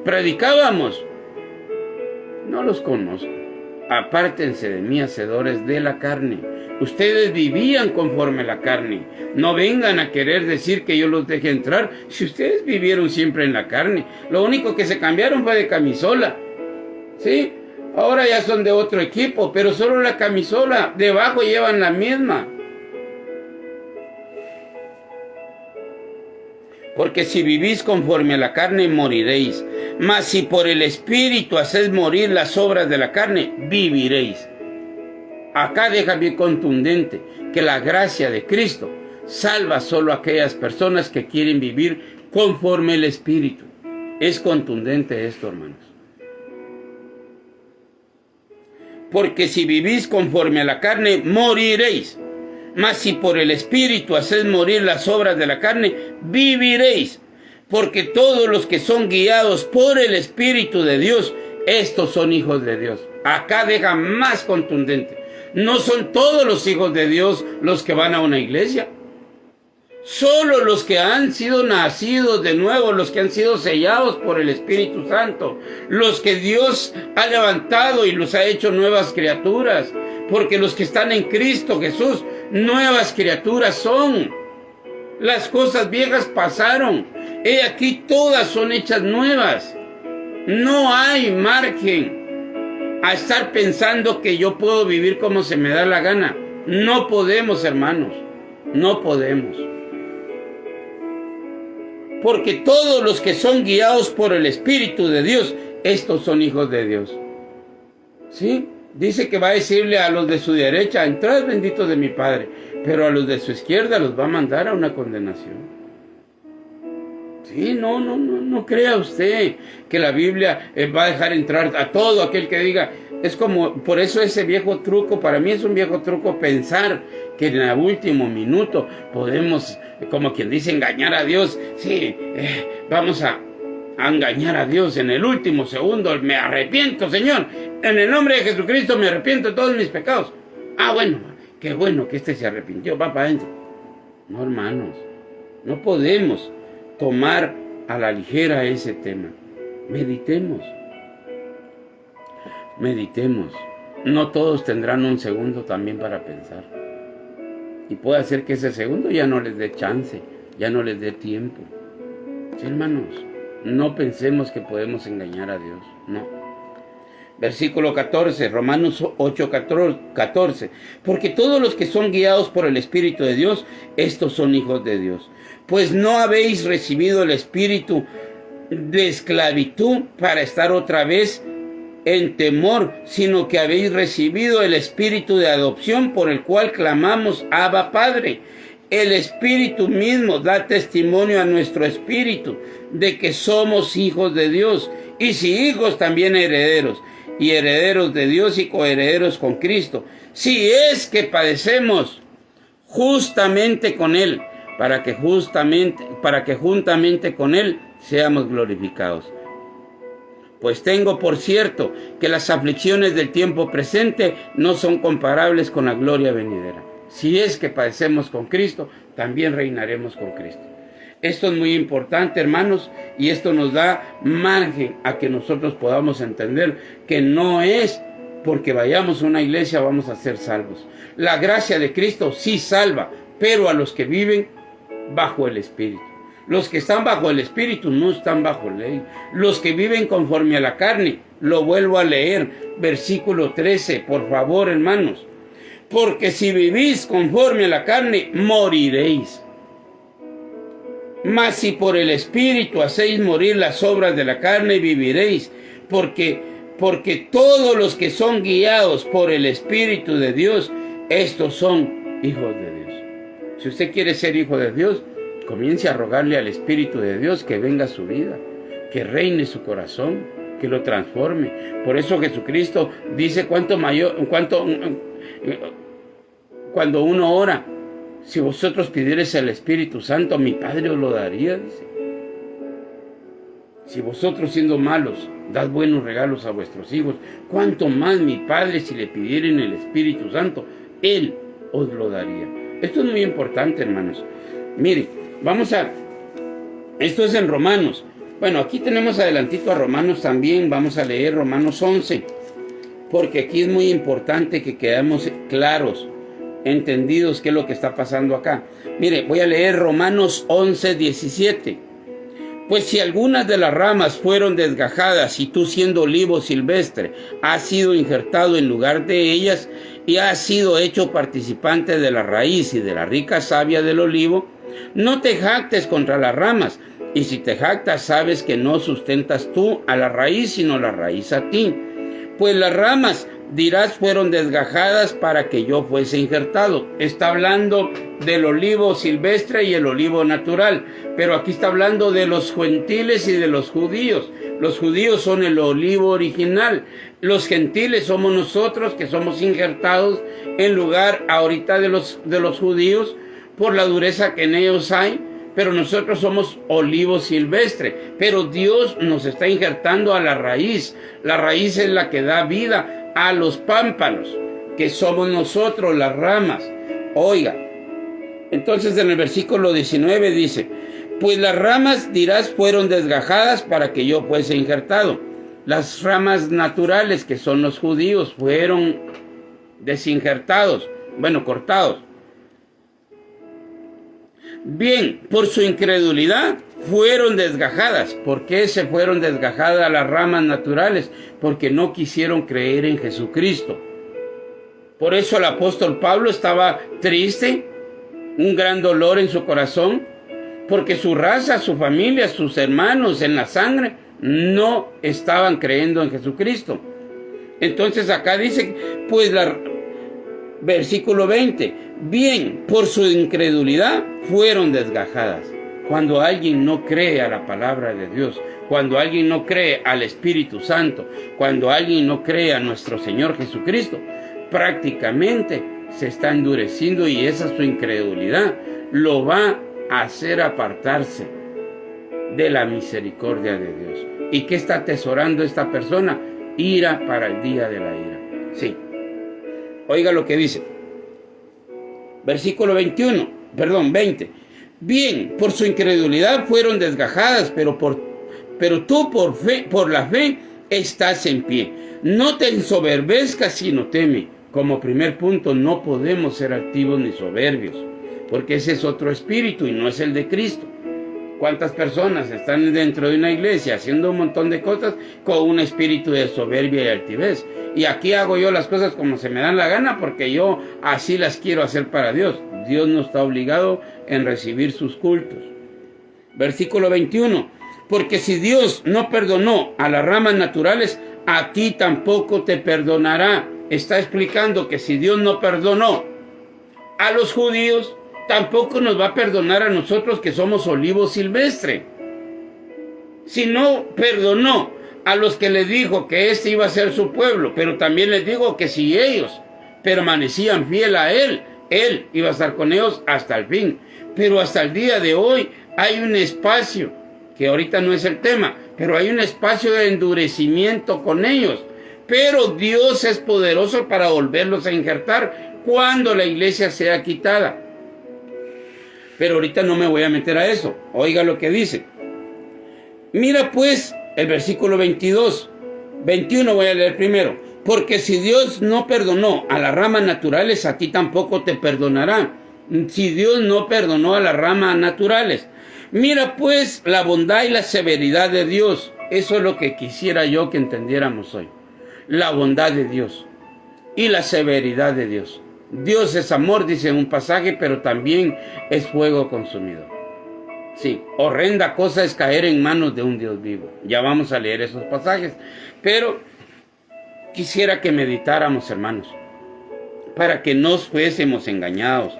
predicábamos, no los conozco. Apártense de mí, hacedores de la carne. Ustedes vivían conforme a la carne. No vengan a querer decir que yo los deje entrar. Si ustedes vivieron siempre en la carne, lo único que se cambiaron fue de camisola. ¿Sí? Ahora ya son de otro equipo, pero solo la camisola. Debajo llevan la misma. Porque si vivís conforme a la carne, moriréis. Mas si por el Espíritu hacéis morir las obras de la carne, viviréis. Acá deja bien contundente que la gracia de Cristo salva solo a aquellas personas que quieren vivir conforme al Espíritu. Es contundente esto, hermanos. Porque si vivís conforme a la carne, moriréis. Mas si por el Espíritu hacéis morir las obras de la carne, viviréis. Porque todos los que son guiados por el Espíritu de Dios, estos son hijos de Dios. Acá deja más contundente. No son todos los hijos de Dios los que van a una iglesia. Solo los que han sido nacidos de nuevo, los que han sido sellados por el Espíritu Santo, los que Dios ha levantado y los ha hecho nuevas criaturas. Porque los que están en Cristo Jesús, nuevas criaturas son. Las cosas viejas pasaron. He aquí todas son hechas nuevas. No hay margen a estar pensando que yo puedo vivir como se me da la gana. No podemos, hermanos. No podemos. Porque todos los que son guiados por el Espíritu de Dios, estos son hijos de Dios. ¿Sí? Dice que va a decirle a los de su derecha, entrad benditos de mi Padre, pero a los de su izquierda los va a mandar a una condenación. Sí, no crea usted que la Biblia va a dejar entrar a todo aquel que diga. Es como, por eso ese viejo truco, para mí es un viejo truco pensar que en el último minuto podemos, como quien dice, engañar a Dios. Sí, vamos a engañar a Dios en el último segundo. Me arrepiento, Señor. En el nombre de Jesucristo me arrepiento de todos mis pecados. Ah, bueno, qué bueno que este se arrepintió, va para adentro. No, hermanos, no podemos tomar a la ligera ese tema. Meditemos. Meditemos. No todos tendrán un segundo también para pensar. Y puede ser que ese segundo ya no les dé chance, ya no les dé tiempo. Sí, hermanos, no pensemos que podemos engañar a Dios, no. Versículo 14, Romanos 8, 14. Porque todos los que son guiados por el Espíritu de Dios, estos son hijos de Dios. Pues no habéis recibido el espíritu de esclavitud para estar otra vez en temor, sino que habéis recibido el espíritu de adopción por el cual clamamos, Abba, Padre. El Espíritu mismo da testimonio a nuestro espíritu de que somos hijos de Dios, y si hijos, también herederos, y herederos de Dios y coherederos con Cristo, si es que padecemos justamente con Él, para que juntamente con Él seamos glorificados. Pues tengo por cierto que las aflicciones del tiempo presente no son comparables con la gloria venidera. Si es que padecemos con Cristo, también reinaremos con Cristo. Esto es muy importante, hermanos, y esto nos da margen a que nosotros podamos entender que no es porque vayamos a una iglesia vamos a ser salvos. La gracia de Cristo sí salva, pero a los que viven bajo el Espíritu. Los que están bajo el Espíritu no están bajo ley. Los que viven conforme a la carne, lo vuelvo a leer, versículo 13, por favor, hermanos. Porque si vivís conforme a la carne, moriréis. Mas si por el Espíritu hacéis morir las obras de la carne, viviréis. Porque todos los que son guiados por el Espíritu de Dios, Estos son hijos de Dios. Si usted quiere ser hijo de Dios, comience a rogarle al Espíritu de Dios que venga a su vida, que reine su corazón, que lo transforme. Por eso Jesucristo dice cuando uno ora, si vosotros pidiereis el Espíritu Santo, mi Padre os lo daría, dice. Si vosotros siendo malos, dad buenos regalos a vuestros hijos, cuánto más mi Padre, si le pidieren el Espíritu Santo, Él os lo daría. Esto es muy importante, hermanos. Mire, esto es en Romanos. Bueno, aquí tenemos adelantito a Romanos también. Vamos a leer Romanos 11, porque aquí es muy importante que quedemos claros, entendidos qué es lo que está pasando acá. Mire, voy a leer Romanos 11, 17. Pues si algunas de las ramas fueron desgajadas y tú siendo olivo silvestre has sido injertado en lugar de ellas y has sido hecho participante de la raíz y de la rica savia del olivo, no te jactes contra las ramas, y si te jactas sabes que no sustentas tú a la raíz sino la raíz a ti. Pues las ramas, dirás, fueron desgajadas para que yo fuese injertado. Está hablando del olivo silvestre y el olivo natural, pero aquí está hablando de los gentiles y de los judíos. Los judíos son el olivo original, los gentiles somos nosotros que somos injertados en lugar ahorita de los judíos por la dureza que en ellos hay. Pero nosotros somos olivo silvestre, pero Dios nos está injertando a la raíz. La raíz es la que da vida a los pámpanos, que somos nosotros, las ramas. Oiga, entonces en el versículo 19 dice, pues las ramas, dirás, fueron desgajadas para que yo fuese injertado. Las ramas naturales, que son los judíos, fueron desinjertados, cortados. Bien, por su incredulidad fueron desgajadas. ¿Por qué se fueron desgajadas las ramas naturales? Porque no quisieron creer en Jesucristo. Por eso el apóstol Pablo estaba triste, un gran dolor en su corazón, porque su raza, su familia, sus hermanos en la sangre no estaban creyendo en Jesucristo. Entonces acá dice, versículo 20, bien, por su incredulidad fueron desgajadas. Cuando alguien no cree a la palabra de Dios, cuando alguien no cree al Espíritu Santo, cuando alguien no cree a nuestro Señor Jesucristo, prácticamente se está endureciendo, y esa su incredulidad lo va a hacer apartarse de la misericordia de Dios. ¿Y qué está atesorando esta persona? Ira para el día de la ira. Sí. Oiga lo que dice. Versículo 20. Bien, por su incredulidad fueron desgajadas, pero tú por la fe estás en pie. No te ensoberbezcas, sino teme. Como primer punto, no podemos ser altivos ni soberbios, porque ese es otro espíritu y no es el de Cristo. ¿Cuántas personas están dentro de una iglesia haciendo un montón de cosas con un espíritu de soberbia y altivez? Y aquí hago yo las cosas como se me dan la gana porque yo así las quiero hacer para Dios. Dios no está obligado en recibir sus cultos. Versículo 21. Porque si Dios no perdonó a las ramas naturales, a ti tampoco te perdonará. Está explicando que si Dios no perdonó a los judíos, tampoco nos va a perdonar a nosotros que somos olivo silvestre. Si no perdonó a los que les dijo que este iba a ser su pueblo, pero también les digo que si ellos permanecían fiel a Él, Él iba a estar con ellos hasta el fin. Pero hasta el día de hoy hay un espacio, que ahorita no es el tema, pero hay un espacio de endurecimiento con ellos. Pero Dios es poderoso para volverlos a injertar cuando la iglesia sea quitada. Pero ahorita no me voy a meter a eso. Oiga lo que dice. Mira pues el versículo 21 voy a leer primero. Porque si Dios no perdonó a las ramas naturales, a ti tampoco te perdonará. Si Dios no perdonó a las ramas naturales. Mira pues la bondad y la severidad de Dios. Eso es lo que quisiera yo que entendiéramos hoy. La bondad de Dios y la severidad de Dios. Dios es amor, dice en un pasaje, pero también es fuego consumidor. Sí, horrenda cosa es caer en manos de un Dios vivo. Ya vamos a leer esos pasajes, pero quisiera que meditáramos, hermanos. para que no fuésemos engañados.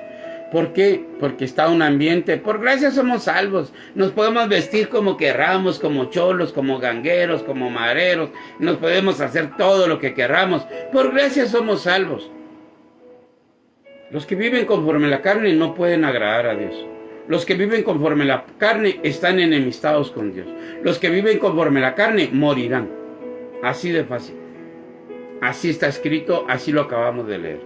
¿Por qué? Porque está un ambiente, por gracia somos salvos, nos podemos vestir como querramos, como cholos, como gangueros, como mareros, nos podemos hacer todo lo que querramos, por gracia somos salvos. Los que viven conforme la carne no pueden agradar a Dios. Los que viven conforme la carne están enemistados con Dios. Los que viven conforme la carne morirán. Así de fácil. Así está escrito, así lo acabamos de leer.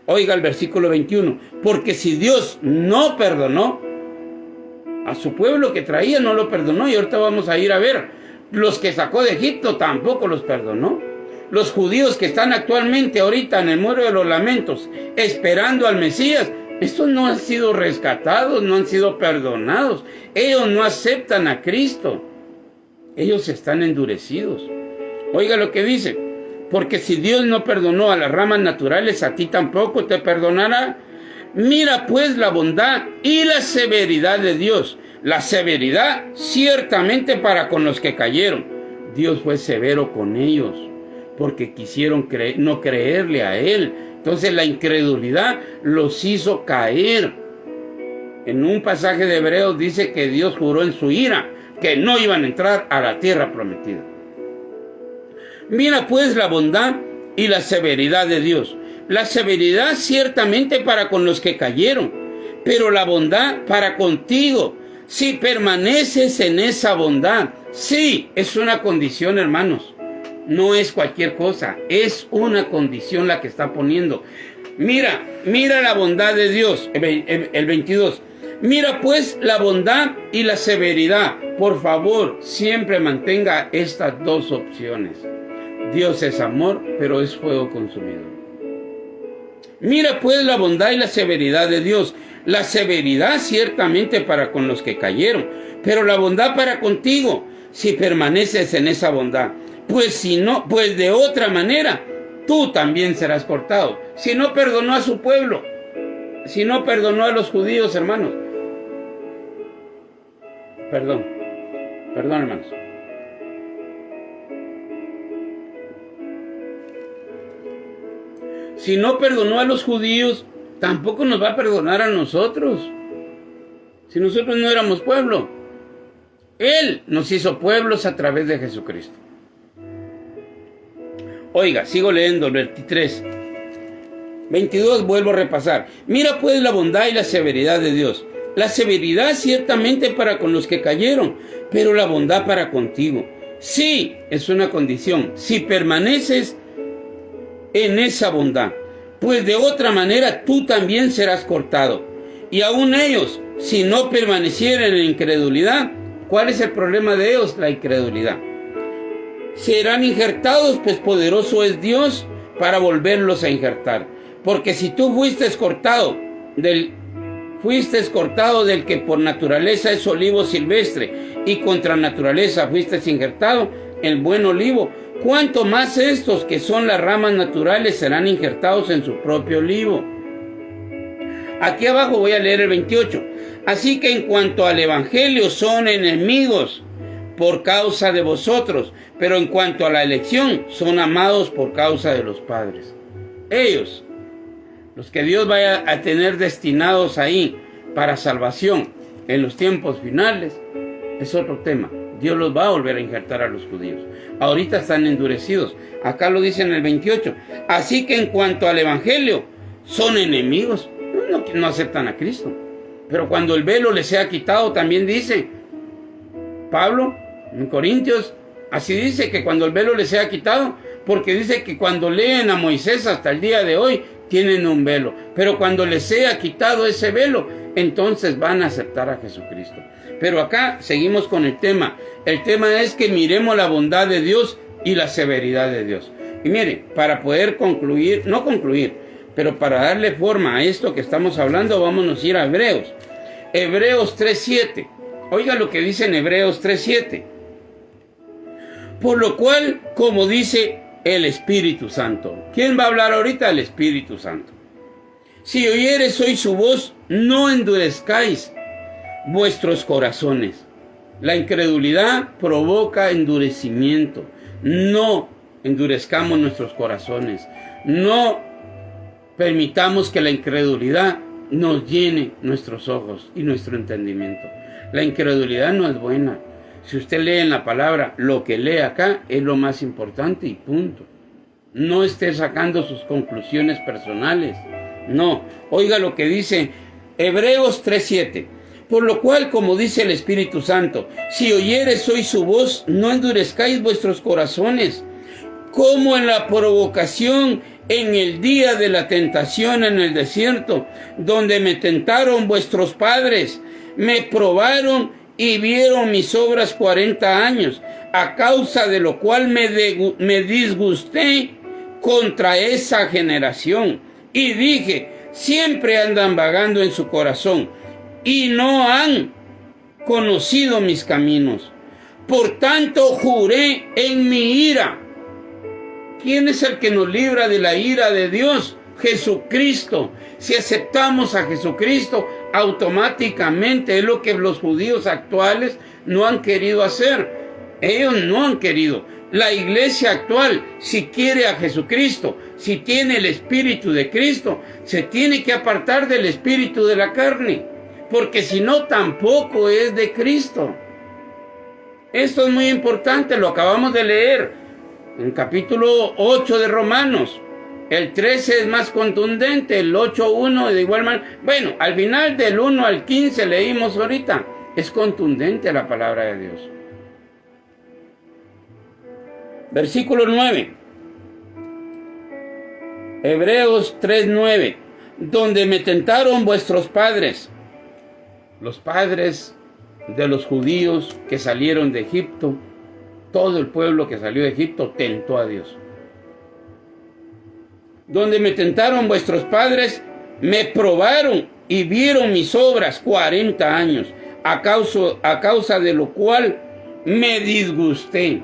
Oiga el versículo 21. Porque si Dios no perdonó a su pueblo que traía, no lo perdonó. Y ahorita vamos a ir a ver. Los que sacó de Egipto tampoco los perdonó. Los judíos que están actualmente ahorita en el muro de los lamentos, esperando al Mesías, estos no han sido rescatados, no han sido perdonados. Ellos no aceptan a Cristo. Ellos están endurecidos. Oiga lo que dice. Porque si Dios no perdonó a las ramas naturales, a ti tampoco te perdonará. Mira pues la bondad y la severidad de Dios. La severidad ciertamente para con los que cayeron. Dios fue severo con ellos porque quisieron no creerle a Él. Entonces la incredulidad los hizo caer. En un pasaje de Hebreos dice que Dios juró en su ira que no iban a entrar a la tierra prometida. Mira pues la bondad y la severidad de Dios. La severidad ciertamente para con los que cayeron, pero la bondad para contigo, si permaneces en esa bondad. Sí, es una condición, hermanos. No es cualquier cosa, es una condición la que está poniendo. Mira la bondad de Dios, el 22. Mira pues la bondad y la severidad. Por favor, siempre mantenga estas dos opciones. Dios es amor, pero es fuego consumidor. Mira pues la bondad y la severidad de Dios. La severidad ciertamente para con los que cayeron, pero la bondad para contigo, si permaneces en esa bondad. Pues si no, pues de otra manera, tú también serás cortado. Si no perdonó a su pueblo, si no perdonó a los judíos, hermanos. Perdón, hermanos. Si no perdonó a los judíos, tampoco nos va a perdonar a nosotros. Si nosotros no éramos pueblo, Él nos hizo pueblos a través de Jesucristo. Oiga, sigo leyendo el 23. 22 vuelvo a repasar. Mira pues la bondad y la severidad de Dios. La severidad ciertamente para con los que cayeron, pero la bondad para contigo. Sí, es una condición. Si permaneces en esa bondad, pues de otra manera tú también serás cortado. Y aún ellos, si no permanecieran en incredulidad, ¿cuál es el problema de ellos? La incredulidad. Serán injertados, pues poderoso es Dios para volverlos a injertar. Porque si tú fuiste cortado del que por naturaleza es olivo silvestre y contra naturaleza fuiste injertado, el buen olivo, cuánto más estos que son las ramas naturales serán injertados en su propio olivo. Aquí abajo voy a leer el 28. Así que en cuanto al evangelio son enemigos por causa de vosotros, pero en cuanto a la elección son amados por causa de los padres. Ellos, los que Dios vaya a tener destinados ahí para salvación en los tiempos finales, es otro tema. Dios los va a volver a injertar a los judíos. Ahorita están endurecidos. Acá lo dice en el 28. Así que en cuanto al evangelio, son enemigos. No aceptan a Cristo. Pero cuando el velo les sea quitado, también dice Pablo en Corintios, así dice que cuando el velo les sea quitado, porque dice que cuando leen a Moisés hasta el día de hoy, tienen un velo. Pero cuando les sea quitado ese velo, entonces van a aceptar a Jesucristo. Pero acá seguimos con el tema. El tema es que miremos la bondad de Dios y la severidad de Dios. Y mire, para poder concluir, no concluir, pero para darle forma a esto que estamos hablando, vámonos a ir a Hebreos. Hebreos 3:7. Oiga lo que dice en Hebreos 3:7. Por lo cual, como dice el Espíritu Santo. ¿Quién va a hablar ahorita? El Espíritu Santo. Si oyeres hoy su voz, no endurezcáis vuestros corazones. La incredulidad provoca endurecimiento. No endurezcamos nuestros corazones. No permitamos que la incredulidad nos llene nuestros ojos y nuestro entendimiento. La incredulidad no es buena. Si usted lee en la palabra, lo que lee acá es lo más importante y punto. No esté sacando sus conclusiones personales. No, oiga lo que dice Hebreos 3:7. Por lo cual, como dice el Espíritu Santo, si oyereis hoy su voz, no endurezcáis vuestros corazones, como en la provocación en el día de la tentación en el desierto, donde me tentaron vuestros padres, me probaron y vieron mis obras 40 años, a causa de lo cual me disgusté contra esa generación, y dije, siempre andan vagando en su corazón, y no han conocido mis caminos. Por tanto, juré en mi ira. ¿Quién es el que nos libra de la ira de Dios? Jesucristo. Si aceptamos a Jesucristo, automáticamente es lo que los judíos actuales no han querido hacer. Ellos no han querido. La iglesia actual, si quiere a Jesucristo, si tiene el Espíritu de Cristo, se tiene que apartar del espíritu de la carne, porque si no, tampoco es de Cristo. Esto es muy importante, lo acabamos de leer en capítulo 8 de Romanos. El 13 es más contundente, el 8:1 de igual manera. Bueno, al final del 1 al 15 leímos ahorita. Es contundente la palabra de Dios. Versículo 9. Hebreos 3:9. Donde me tentaron vuestros padres. Los padres de los judíos que salieron de Egipto, todo el pueblo que salió de Egipto tentó a Dios. Donde me tentaron vuestros padres, me probaron y vieron mis obras 40 años, a causa de lo cual me disgusté.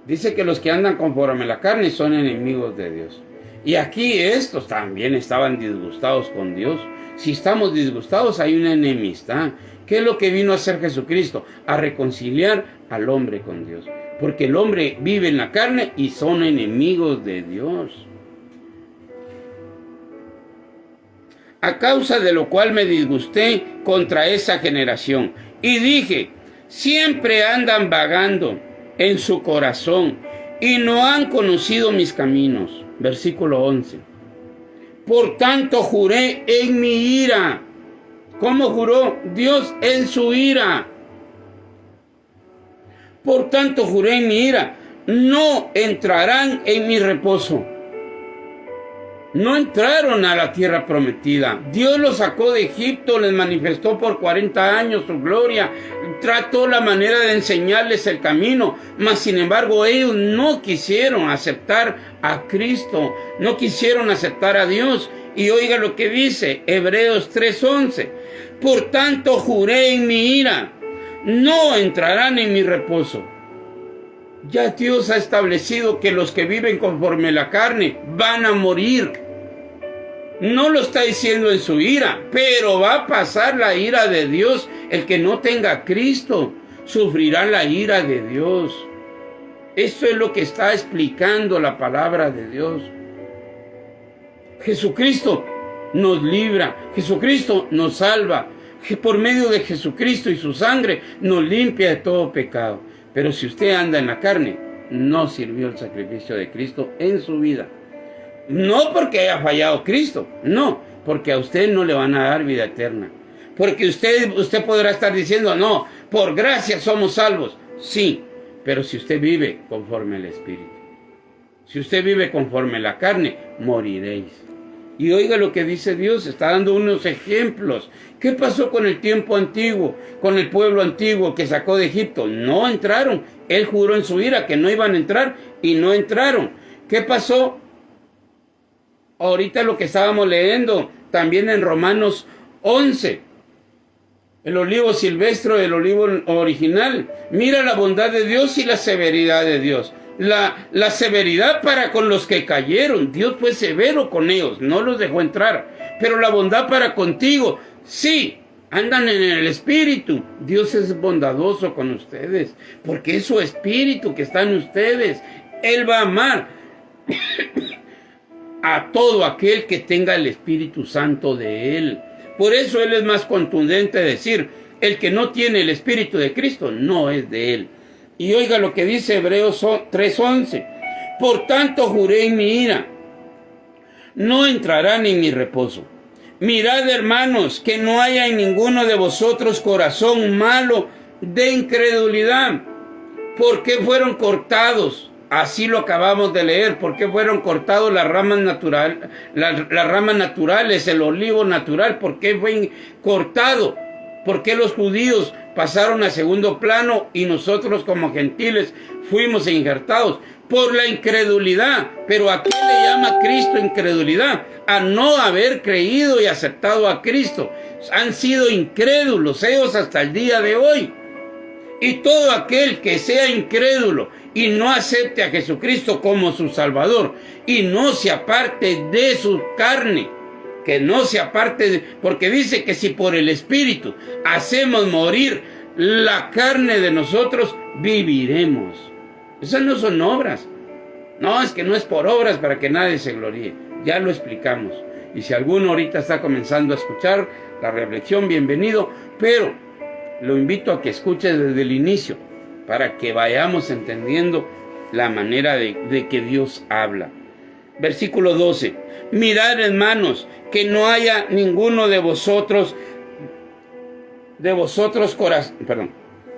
Dice que los que andan conforme a la carne son enemigos de Dios. Y aquí estos también estaban disgustados con Dios. Si estamos disgustados, hay una enemistad. ¿Qué es lo que vino a hacer Jesucristo? A reconciliar al hombre con Dios. Porque el hombre vive en la carne y son enemigos de Dios. A causa de lo cual me disgusté contra esa generación. Y dije, siempre andan vagando en su corazón y no han conocido mis caminos. Versículo 11. Por tanto juré en mi ira. ¿Cómo juró? Dios en su ira. Por tanto juré en mi ira, no entrarán en mi reposo. No entraron a la tierra prometida. Dios los sacó de Egipto, les manifestó por 40 años su gloria, trató la manera de enseñarles el camino, mas sin embargo ellos no quisieron aceptar a Cristo, no quisieron aceptar a Dios. Y oiga lo que dice Hebreos 3:11. Por tanto juré en mi ira, no entrarán en mi reposo. Ya Dios ha establecido que los que viven conforme a la carne van a morir. No lo está diciendo en su ira, pero va a pasar la ira de Dios. El que no tenga a Cristo sufrirá la ira de Dios. Eso es lo que está explicando la palabra de Dios. Jesucristo nos libra, Jesucristo nos salva, que por medio de Jesucristo y su sangre nos limpia de todo pecado. Pero si usted anda en la carne, no sirvió el sacrificio de Cristo en su vida. No porque haya fallado Cristo, no, porque a usted no le van a dar vida eterna. Porque usted podrá estar diciendo, no, por gracia somos salvos. Sí, pero si usted vive conforme al Espíritu, si usted vive conforme a la carne, moriréis. Y oiga lo que dice Dios, está dando unos ejemplos. ¿Qué pasó con el tiempo antiguo, con el pueblo antiguo que sacó de Egipto? No entraron. Él juró en su ira que no iban a entrar y no entraron. ¿Qué pasó? Ahorita lo que estábamos leyendo también en Romanos 11. El olivo silvestre, el olivo original. Mira la bondad de Dios y la severidad de Dios. La severidad para con los que cayeron. Dios fue severo con ellos, no los dejó entrar. Pero la bondad para contigo, sí, andan en el Espíritu. Dios es bondadoso con ustedes, porque es su Espíritu que está en ustedes. Él va a amar. a todo aquel que tenga el Espíritu Santo de Él. Por eso Él es más contundente decir, el que no tiene el Espíritu de Cristo no es de Él. Y oiga lo que dice Hebreos 3:11. Por tanto juré en mi ira, no entrarán en mi reposo. Mirad, hermanos, que no haya en ninguno de vosotros corazón malo de incredulidad. ¿Por qué fueron cortados? Así lo acabamos de leer. ¿Por qué fueron cortados las ramas naturales, el olivo natural? ¿Por qué fue cortado? ¿Por qué los judíos pasaron a segundo plano y nosotros como gentiles fuimos injertados? Por la incredulidad. ¿Pero a qué le llama Cristo incredulidad? A no haber creído y aceptado a Cristo. Han sido incrédulos ellos hasta el día de hoy. Y todo aquel que sea incrédulo y no acepte a Jesucristo como su Salvador y no se aparte de su carne, que no se aparte, porque dice que si por el Espíritu hacemos morir la carne de nosotros, viviremos. Esas no son obras. No, es que no es por obras para que nadie se gloríe. Ya lo explicamos. Y si alguno ahorita está comenzando a escuchar la reflexión, bienvenido, pero lo invito a que escuche desde el inicio para que vayamos entendiendo la manera de que Dios habla. Versículo 12. Mirad, hermanos, que no haya ninguno de vosotros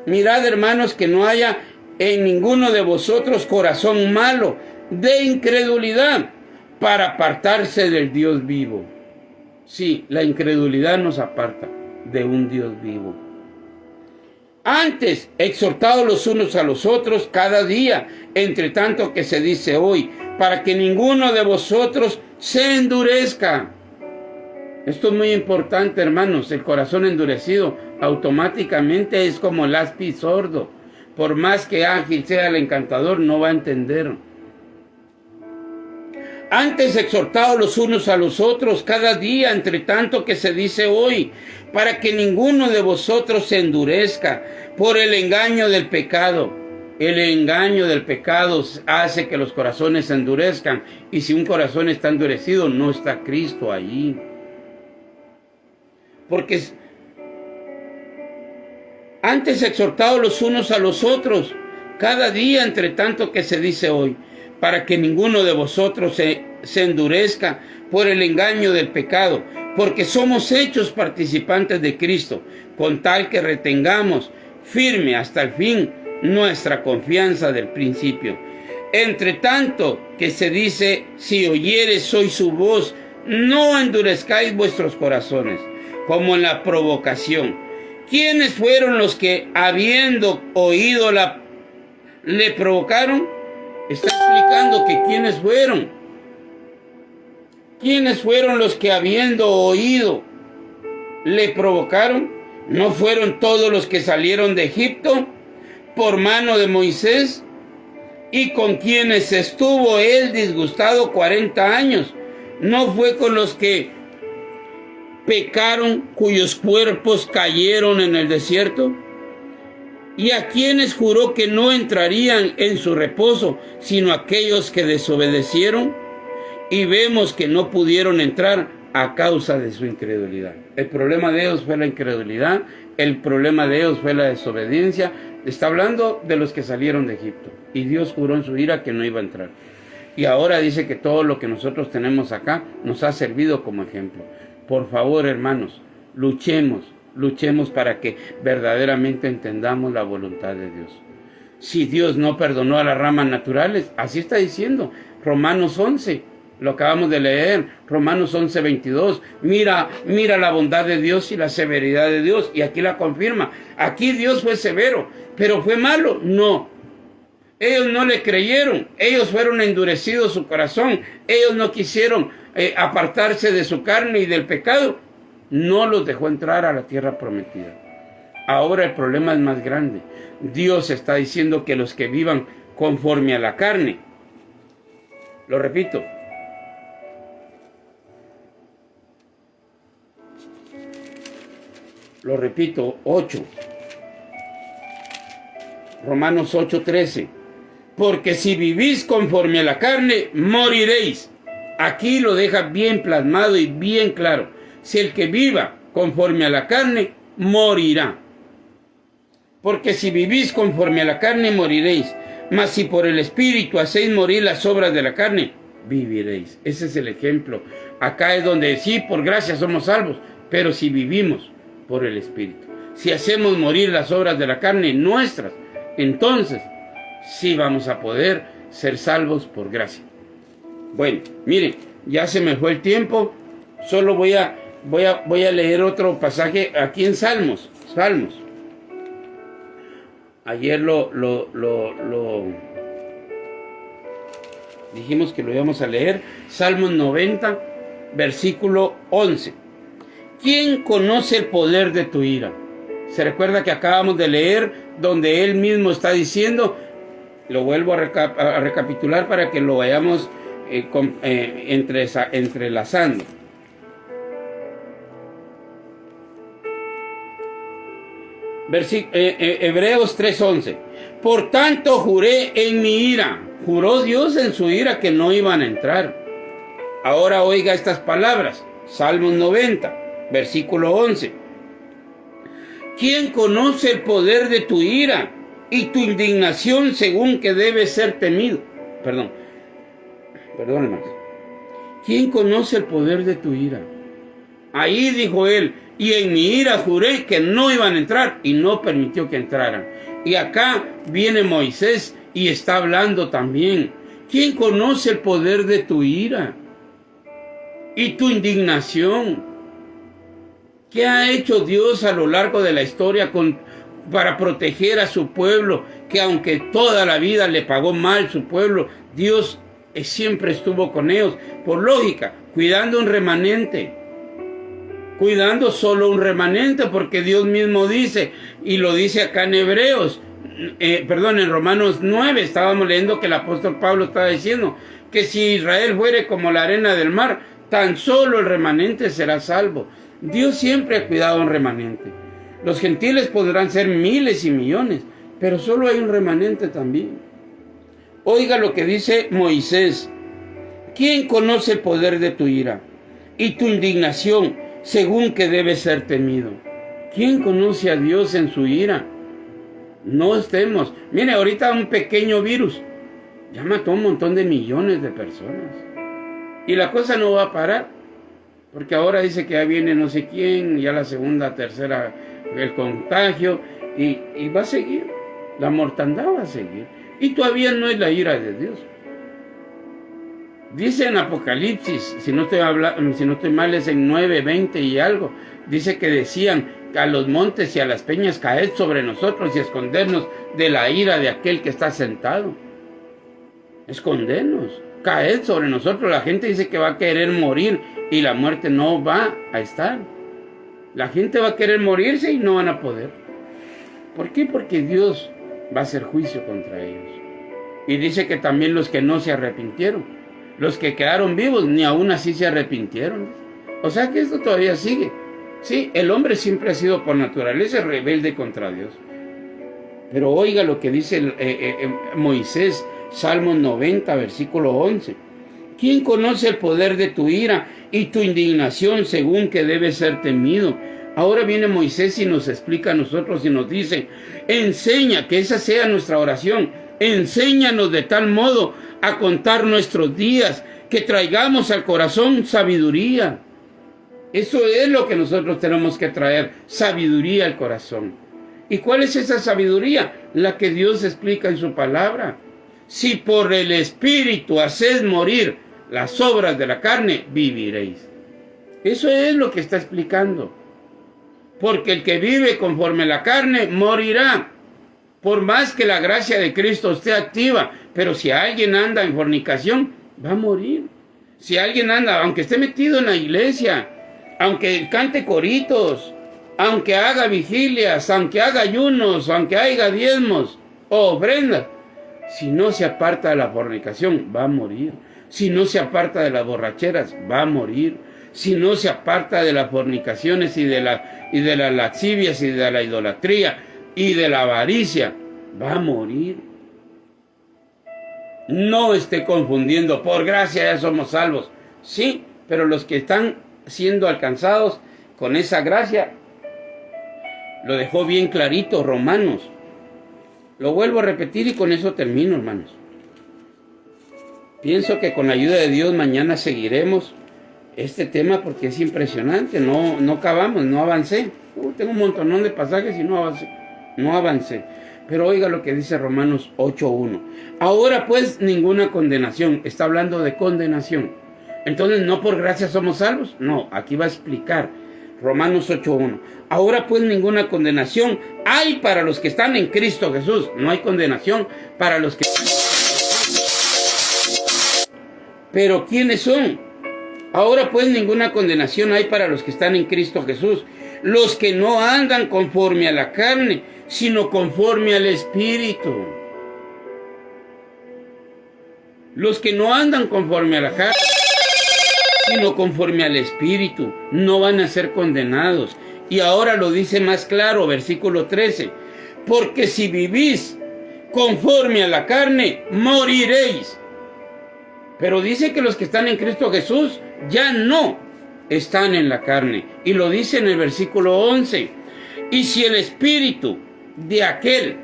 Mirad, hermanos, que no haya en ninguno de vosotros corazón malo de incredulidad para apartarse del Dios vivo. Sí, la incredulidad nos aparta de un Dios vivo. Antes, exhortados los unos a los otros cada día, entre tanto que se dice hoy, para que ninguno de vosotros se endurezca. Esto es muy importante, hermanos. El corazón endurecido automáticamente es como el aspi sordo. Por más que ágil sea el encantador, no va a entender. Antes, exhortados los unos a los otros cada día, entre tanto que se dice hoy, para que ninguno de vosotros se endurezca por el engaño del pecado. El engaño del pecado hace que los corazones se endurezcan. Y si un corazón está endurecido, no está Cristo allí. Porque antes exhortados los unos a los otros, cada día, entre tanto que se dice hoy, para que ninguno de vosotros se endurezca por el engaño del pecado, porque somos hechos participantes de Cristo, con tal que retengamos firme hasta el fin nuestra confianza del principio. Entre tanto que se dice, si oyeres hoy su voz, no endurezcáis vuestros corazones, como en la provocación. ¿Quiénes fueron los que, habiendo oído le provocaron? Está explicando que quiénes fueron. ¿Quiénes fueron los que, habiendo oído, le provocaron? ¿No fueron todos los que salieron de Egipto por mano de Moisés? Y con quienes estuvo él disgustado 40 años. ¿No fue con los que pecaron, cuyos cuerpos cayeron en el desierto? ¿Y a quienes juró que no entrarían en su reposo, sino aquellos que desobedecieron? Y vemos que no pudieron entrar a causa de su incredulidad. El problema de ellos fue la incredulidad, el problema de ellos fue la desobediencia. Está hablando de los que salieron de Egipto. Y Dios juró en su ira que no iba a entrar. Y ahora dice que todo lo que nosotros tenemos acá nos ha servido como ejemplo. Por favor, hermanos, luchemos para que verdaderamente entendamos la voluntad de Dios. Si Dios no perdonó a las ramas naturales, así está diciendo Romanos 11, lo acabamos de leer, Romanos 11:22. Mira la bondad de Dios y la severidad de Dios, y aquí la confirma. Aquí Dios fue severo, pero ¿fue malo? No. Ellos no le creyeron, ellos fueron endurecidos su corazón, ellos no quisieron apartarse de su carne y del pecado. No los dejó entrar a la tierra prometida. Ahora el problema es más grande. Dios está diciendo que los que vivan conforme a la carne, lo repito, lo repito, 8. Romanos 8:13. Porque si vivís conforme a la carne, moriréis. Aquí lo deja bien plasmado y bien claro. Si el que viva conforme a la carne, morirá. Porque si vivís conforme a la carne, moriréis. Mas si por el Espíritu hacéis morir las obras de la carne, viviréis. Ese es el ejemplo. Acá es donde sí, por gracia somos salvos, pero si vivimos por el Espíritu, si hacemos morir las obras de la carne nuestras, entonces sí vamos a poder ser salvos por gracia. Bueno, miren, ya se me fue el tiempo. Solo voy a leer otro pasaje aquí en Salmos. Ayer dijimos que lo íbamos a leer. Salmos 90, versículo 11. ¿Quién conoce el poder de tu ira? Se recuerda que acabamos de leer donde él mismo está diciendo, lo vuelvo a recapitular para que lo vayamos entrelazando. Hebreos 3:11. Por tanto juré en mi ira. Juró Dios en su ira que no iban a entrar. Ahora oiga estas palabras. Salmos 90, versículo 11. ¿Quién conoce el poder de tu ira y tu indignación según que debe ser temido? Perdón, hermanos. ¿Quién conoce el poder de tu ira? Ahí dijo él, y en mi ira juré que no iban a entrar y no permitió que entraran. Y acá viene Moisés y está hablando también. ¿Quién conoce el poder de tu ira y tu indignación? ¿Qué ha hecho Dios a lo largo de la historia para proteger a su pueblo? Que aunque toda la vida le pagó mal su pueblo, Dios siempre estuvo con ellos. Por lógica, cuidando un remanente. Cuidando solo un remanente, porque Dios mismo dice, y lo dice acá en Hebreos, en Romanos 9, estábamos leyendo que el apóstol Pablo estaba diciendo que si Israel fuere como la arena del mar, tan solo el remanente será salvo. Dios siempre ha cuidado a un remanente. Los gentiles podrán ser miles y millones, pero solo hay un remanente también. Oiga lo que dice Moisés. ¿Quién conoce el poder de tu ira y tu indignación según que debe ser temido? ¿Quién conoce a Dios en su ira? No estemos. Mire, ahorita un pequeño virus ya mató a un montón de millones de personas. Y la cosa no va a parar. Porque ahora dice que ya viene no sé quién, ya la segunda, tercera, el contagio. Y va a seguir. La mortandad va a seguir. Y todavía no es la ira de Dios. Dice en Apocalipsis, si no estoy mal, es en 9:20 y algo. Dice que decían a los montes y a las peñas, caed sobre nosotros y escondernos de la ira de aquel que está sentado. Escondernos, caed sobre nosotros. La gente dice que va a querer morir y la muerte no va a estar. La gente va a querer morirse y no van a poder. ¿Por qué? Porque Dios va a hacer juicio contra ellos. Y dice que también los que no se arrepintieron, los que quedaron vivos, ni aún así se arrepintieron. O sea que esto todavía sigue. Sí, el hombre siempre ha sido por naturaleza rebelde contra Dios. Pero oiga lo que dice Moisés, Salmos 90, versículo 11. ¿Quién conoce el poder de tu ira y tu indignación según que debe ser temido? Ahora viene Moisés y nos explica a nosotros y nos dice, enseña, que esa sea nuestra oración, enséñanos de tal modo a contar nuestros días, que traigamos al corazón sabiduría. Eso es lo que nosotros tenemos que traer, sabiduría al corazón. ¿Y cuál es esa sabiduría? La que Dios explica en su palabra. Si por el Espíritu hacéis morir las obras de la carne, viviréis. Eso es lo que está explicando. Porque el que vive conforme a la carne, morirá. Por más que la gracia de Cristo esté activa, pero si alguien anda en fornicación, va a morir. Si alguien anda, aunque esté metido en la iglesia, aunque cante coritos, aunque haga vigilias, aunque haga ayunos, aunque haga diezmos o ofrendas, si no se aparta de la fornicación, va a morir. Si no se aparta de las borracheras, va a morir. Si no se aparta de las fornicaciones y de las lascivias y de la idolatría y de la avaricia, va a morir. No esté confundiendo, por gracia ya somos salvos. Sí, pero los que están siendo alcanzados con esa gracia, lo dejó bien clarito Romanos. Lo vuelvo a repetir y con eso termino, hermanos. Pienso que con la ayuda de Dios mañana seguiremos este tema porque es impresionante. No acabamos, no avancé. Tengo un montonón de pasajes y no avancé. Pero oiga lo que dice Romanos 8:1. Ahora pues ninguna condenación. Está hablando de condenación. Entonces no por gracia somos salvos. No, aquí va a explicar. Romanos 8:1. Ahora pues ninguna condenación hay para los que están en Cristo Jesús. No hay condenación para los que... Pero ¿quiénes son? Ahora pues ninguna condenación hay para los que están en Cristo Jesús. Los que no andan conforme a la carne, sino conforme al Espíritu. Los que no andan conforme a la carne, sino conforme al Espíritu, no van a ser condenados. Y ahora lo dice más claro, versículo 13. Porque si vivís conforme a la carne, moriréis. Pero dice que los que están en Cristo Jesús ya no están en la carne. Y lo dice en el versículo 11. Y si el Espíritu de aquel,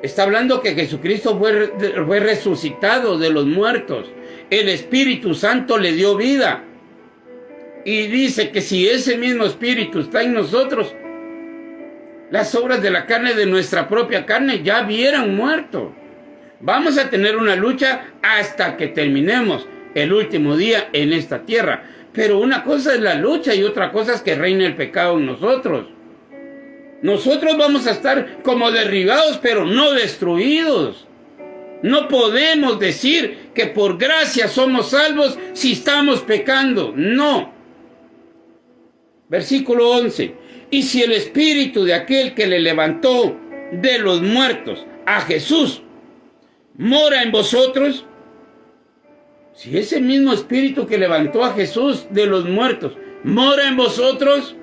está hablando que Jesucristo fue resucitado de los muertos, el Espíritu Santo le dio vida. Y dice que si ese mismo Espíritu está en nosotros, las obras de la carne, de nuestra propia carne, ya hubieran muerto. Vamos a tener una lucha hasta que terminemos el último día en esta tierra. Pero una cosa es la lucha y otra cosa es que reine el pecado en nosotros. Nosotros vamos a estar como derribados, pero no destruidos. No podemos decir que por gracia somos salvos si estamos pecando. No. Versículo 11. Y si el Espíritu de aquel que le levantó de los muertos a Jesús mora en vosotros, si ese mismo Espíritu que levantó a Jesús de los muertos mora en vosotros,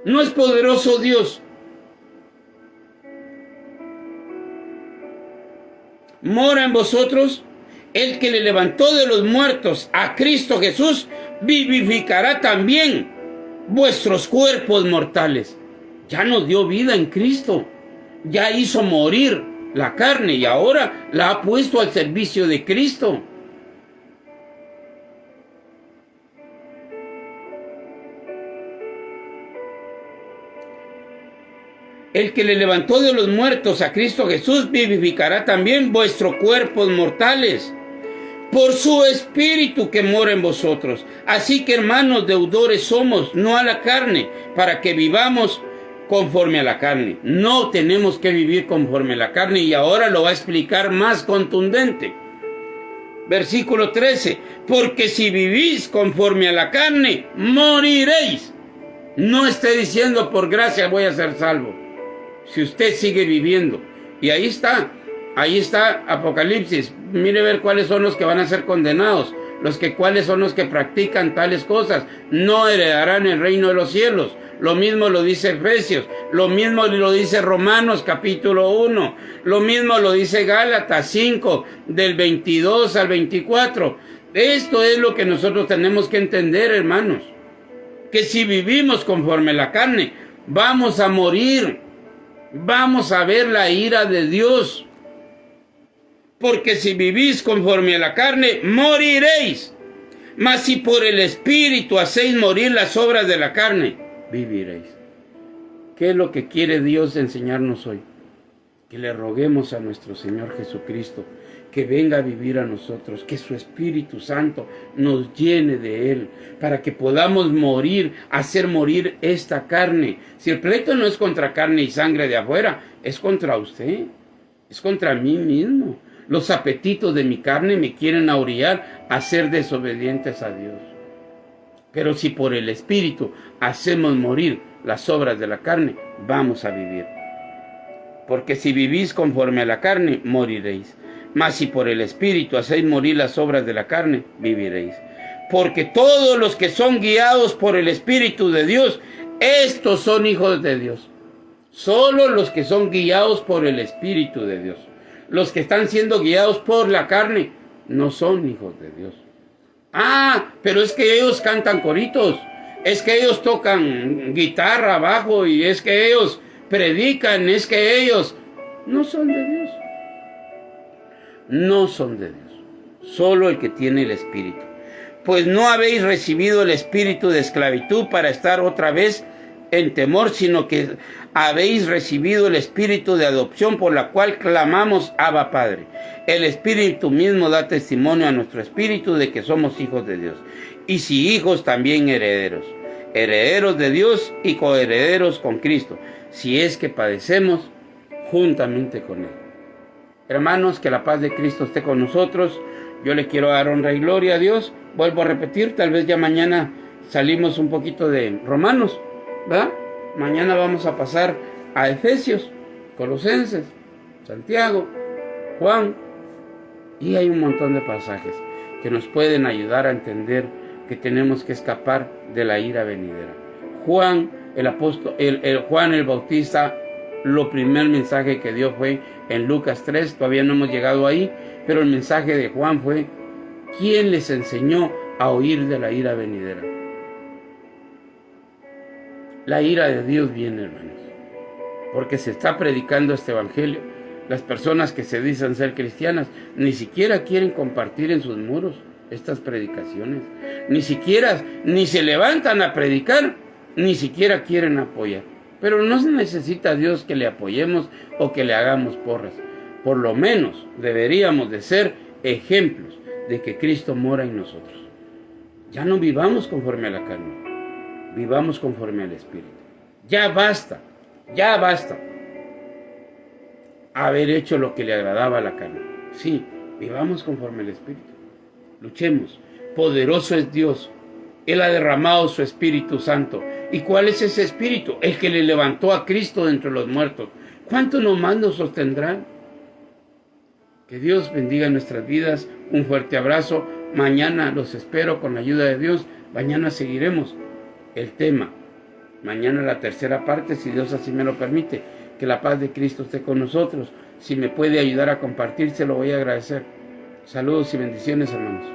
¿no es poderoso Dios? Mora en vosotros, el que le levantó de los muertos a Cristo Jesús, vivificará también vuestros cuerpos mortales. Ya nos dio vida en Cristo, ya hizo morir la carne y ahora la ha puesto al servicio de Cristo. El que le levantó de los muertos a Cristo Jesús vivificará también vuestros cuerpos mortales por su Espíritu que mora en vosotros. Así que, hermanos, deudores somos, no a la carne, para que vivamos conforme a la carne. No tenemos que vivir conforme a la carne, y ahora lo va a explicar más contundente. Versículo 13. Porque si vivís conforme a la carne, moriréis. No esté diciendo por gracia voy a ser salvo. Si usted sigue viviendo. Y ahí está Apocalipsis. Mire ver cuáles son los que van a ser condenados. Cuáles son los que practican tales cosas. No heredarán el reino de los cielos. Lo mismo lo dice Efesios. Lo mismo lo dice Romanos capítulo 1. Lo mismo lo dice Gálatas 5 del 22 al 24. Esto es lo que nosotros tenemos que entender, hermanos. Que si vivimos conforme a la carne, vamos a morir. Vamos a ver la ira de Dios. Porque si vivís conforme a la carne, moriréis. Mas si por el Espíritu hacéis morir las obras de la carne, viviréis. ¿Qué es lo que quiere Dios enseñarnos hoy? Que le roguemos a nuestro Señor Jesucristo que venga a vivir a nosotros, que su Espíritu Santo nos llene de Él, para que podamos morir, hacer morir esta carne. Si el pleito no es contra carne y sangre de afuera, es contra usted, es contra mí mismo. Los apetitos de mi carne me quieren orillar a ser desobedientes a Dios. Pero si por el Espíritu hacemos morir las obras de la carne, vamos a vivir. Porque si vivís conforme a la carne, moriréis. Mas si por el Espíritu hacéis morir las obras de la carne, viviréis. Porque todos los que son guiados por el Espíritu de Dios, estos son hijos de Dios. Solo los que son guiados por el Espíritu de Dios. Los que están siendo guiados por la carne, no son hijos de Dios. Ah, pero es que ellos cantan coritos, es que ellos tocan guitarra, bajo, y es que ellos predican, es que ellos no son de Dios. No son de Dios, solo el que tiene el Espíritu. Pues no habéis recibido el espíritu de esclavitud para estar otra vez en temor, sino que habéis recibido el espíritu de adopción por la cual clamamos Abba Padre. El Espíritu mismo da testimonio a nuestro espíritu de que somos hijos de Dios. Y si hijos, también herederos. Herederos de Dios y coherederos con Cristo, si es que padecemos juntamente con Él. Hermanos, que la paz de Cristo esté con nosotros. Yo le quiero dar honra y gloria a Dios. Vuelvo a repetir, tal vez ya mañana salimos un poquito de Romanos, ¿verdad? Mañana vamos a pasar a Efesios, Colosenses, Santiago, Juan, y hay un montón de pasajes que nos pueden ayudar a entender que tenemos que escapar de la ira venidera. Juan, el apóstol, Juan el Bautista, lo primer mensaje que dio fue en Lucas 3, todavía no hemos llegado ahí, pero el mensaje de Juan fue: ¿quién les enseñó a huir de la ira venidera? La ira de Dios viene, hermanos, porque se está predicando este evangelio. Las personas que se dicen ser cristianas ni siquiera quieren compartir en sus muros estas predicaciones, ni se levantan a predicar, ni siquiera quieren apoyar. Pero no se necesita a Dios que le apoyemos o que le hagamos porras. Por lo menos deberíamos de ser ejemplos de que Cristo mora en nosotros. Ya no vivamos conforme a la carne, vivamos conforme al Espíritu. Ya basta haber hecho lo que le agradaba a la carne. Sí, vivamos conforme al Espíritu. Luchemos. Poderoso es Dios. Él ha derramado su Espíritu Santo. ¿Y cuál es ese Espíritu? El que le levantó a Cristo de entre los muertos. ¿Cuánto nomás nos sostendrán? Que Dios bendiga nuestras vidas. Un fuerte abrazo. Mañana los espero con la ayuda de Dios. Mañana seguiremos el tema. Mañana la tercera parte, si Dios así me lo permite. Que la paz de Cristo esté con nosotros. Si me puede ayudar a compartir, se lo voy a agradecer. Saludos y bendiciones, hermanos.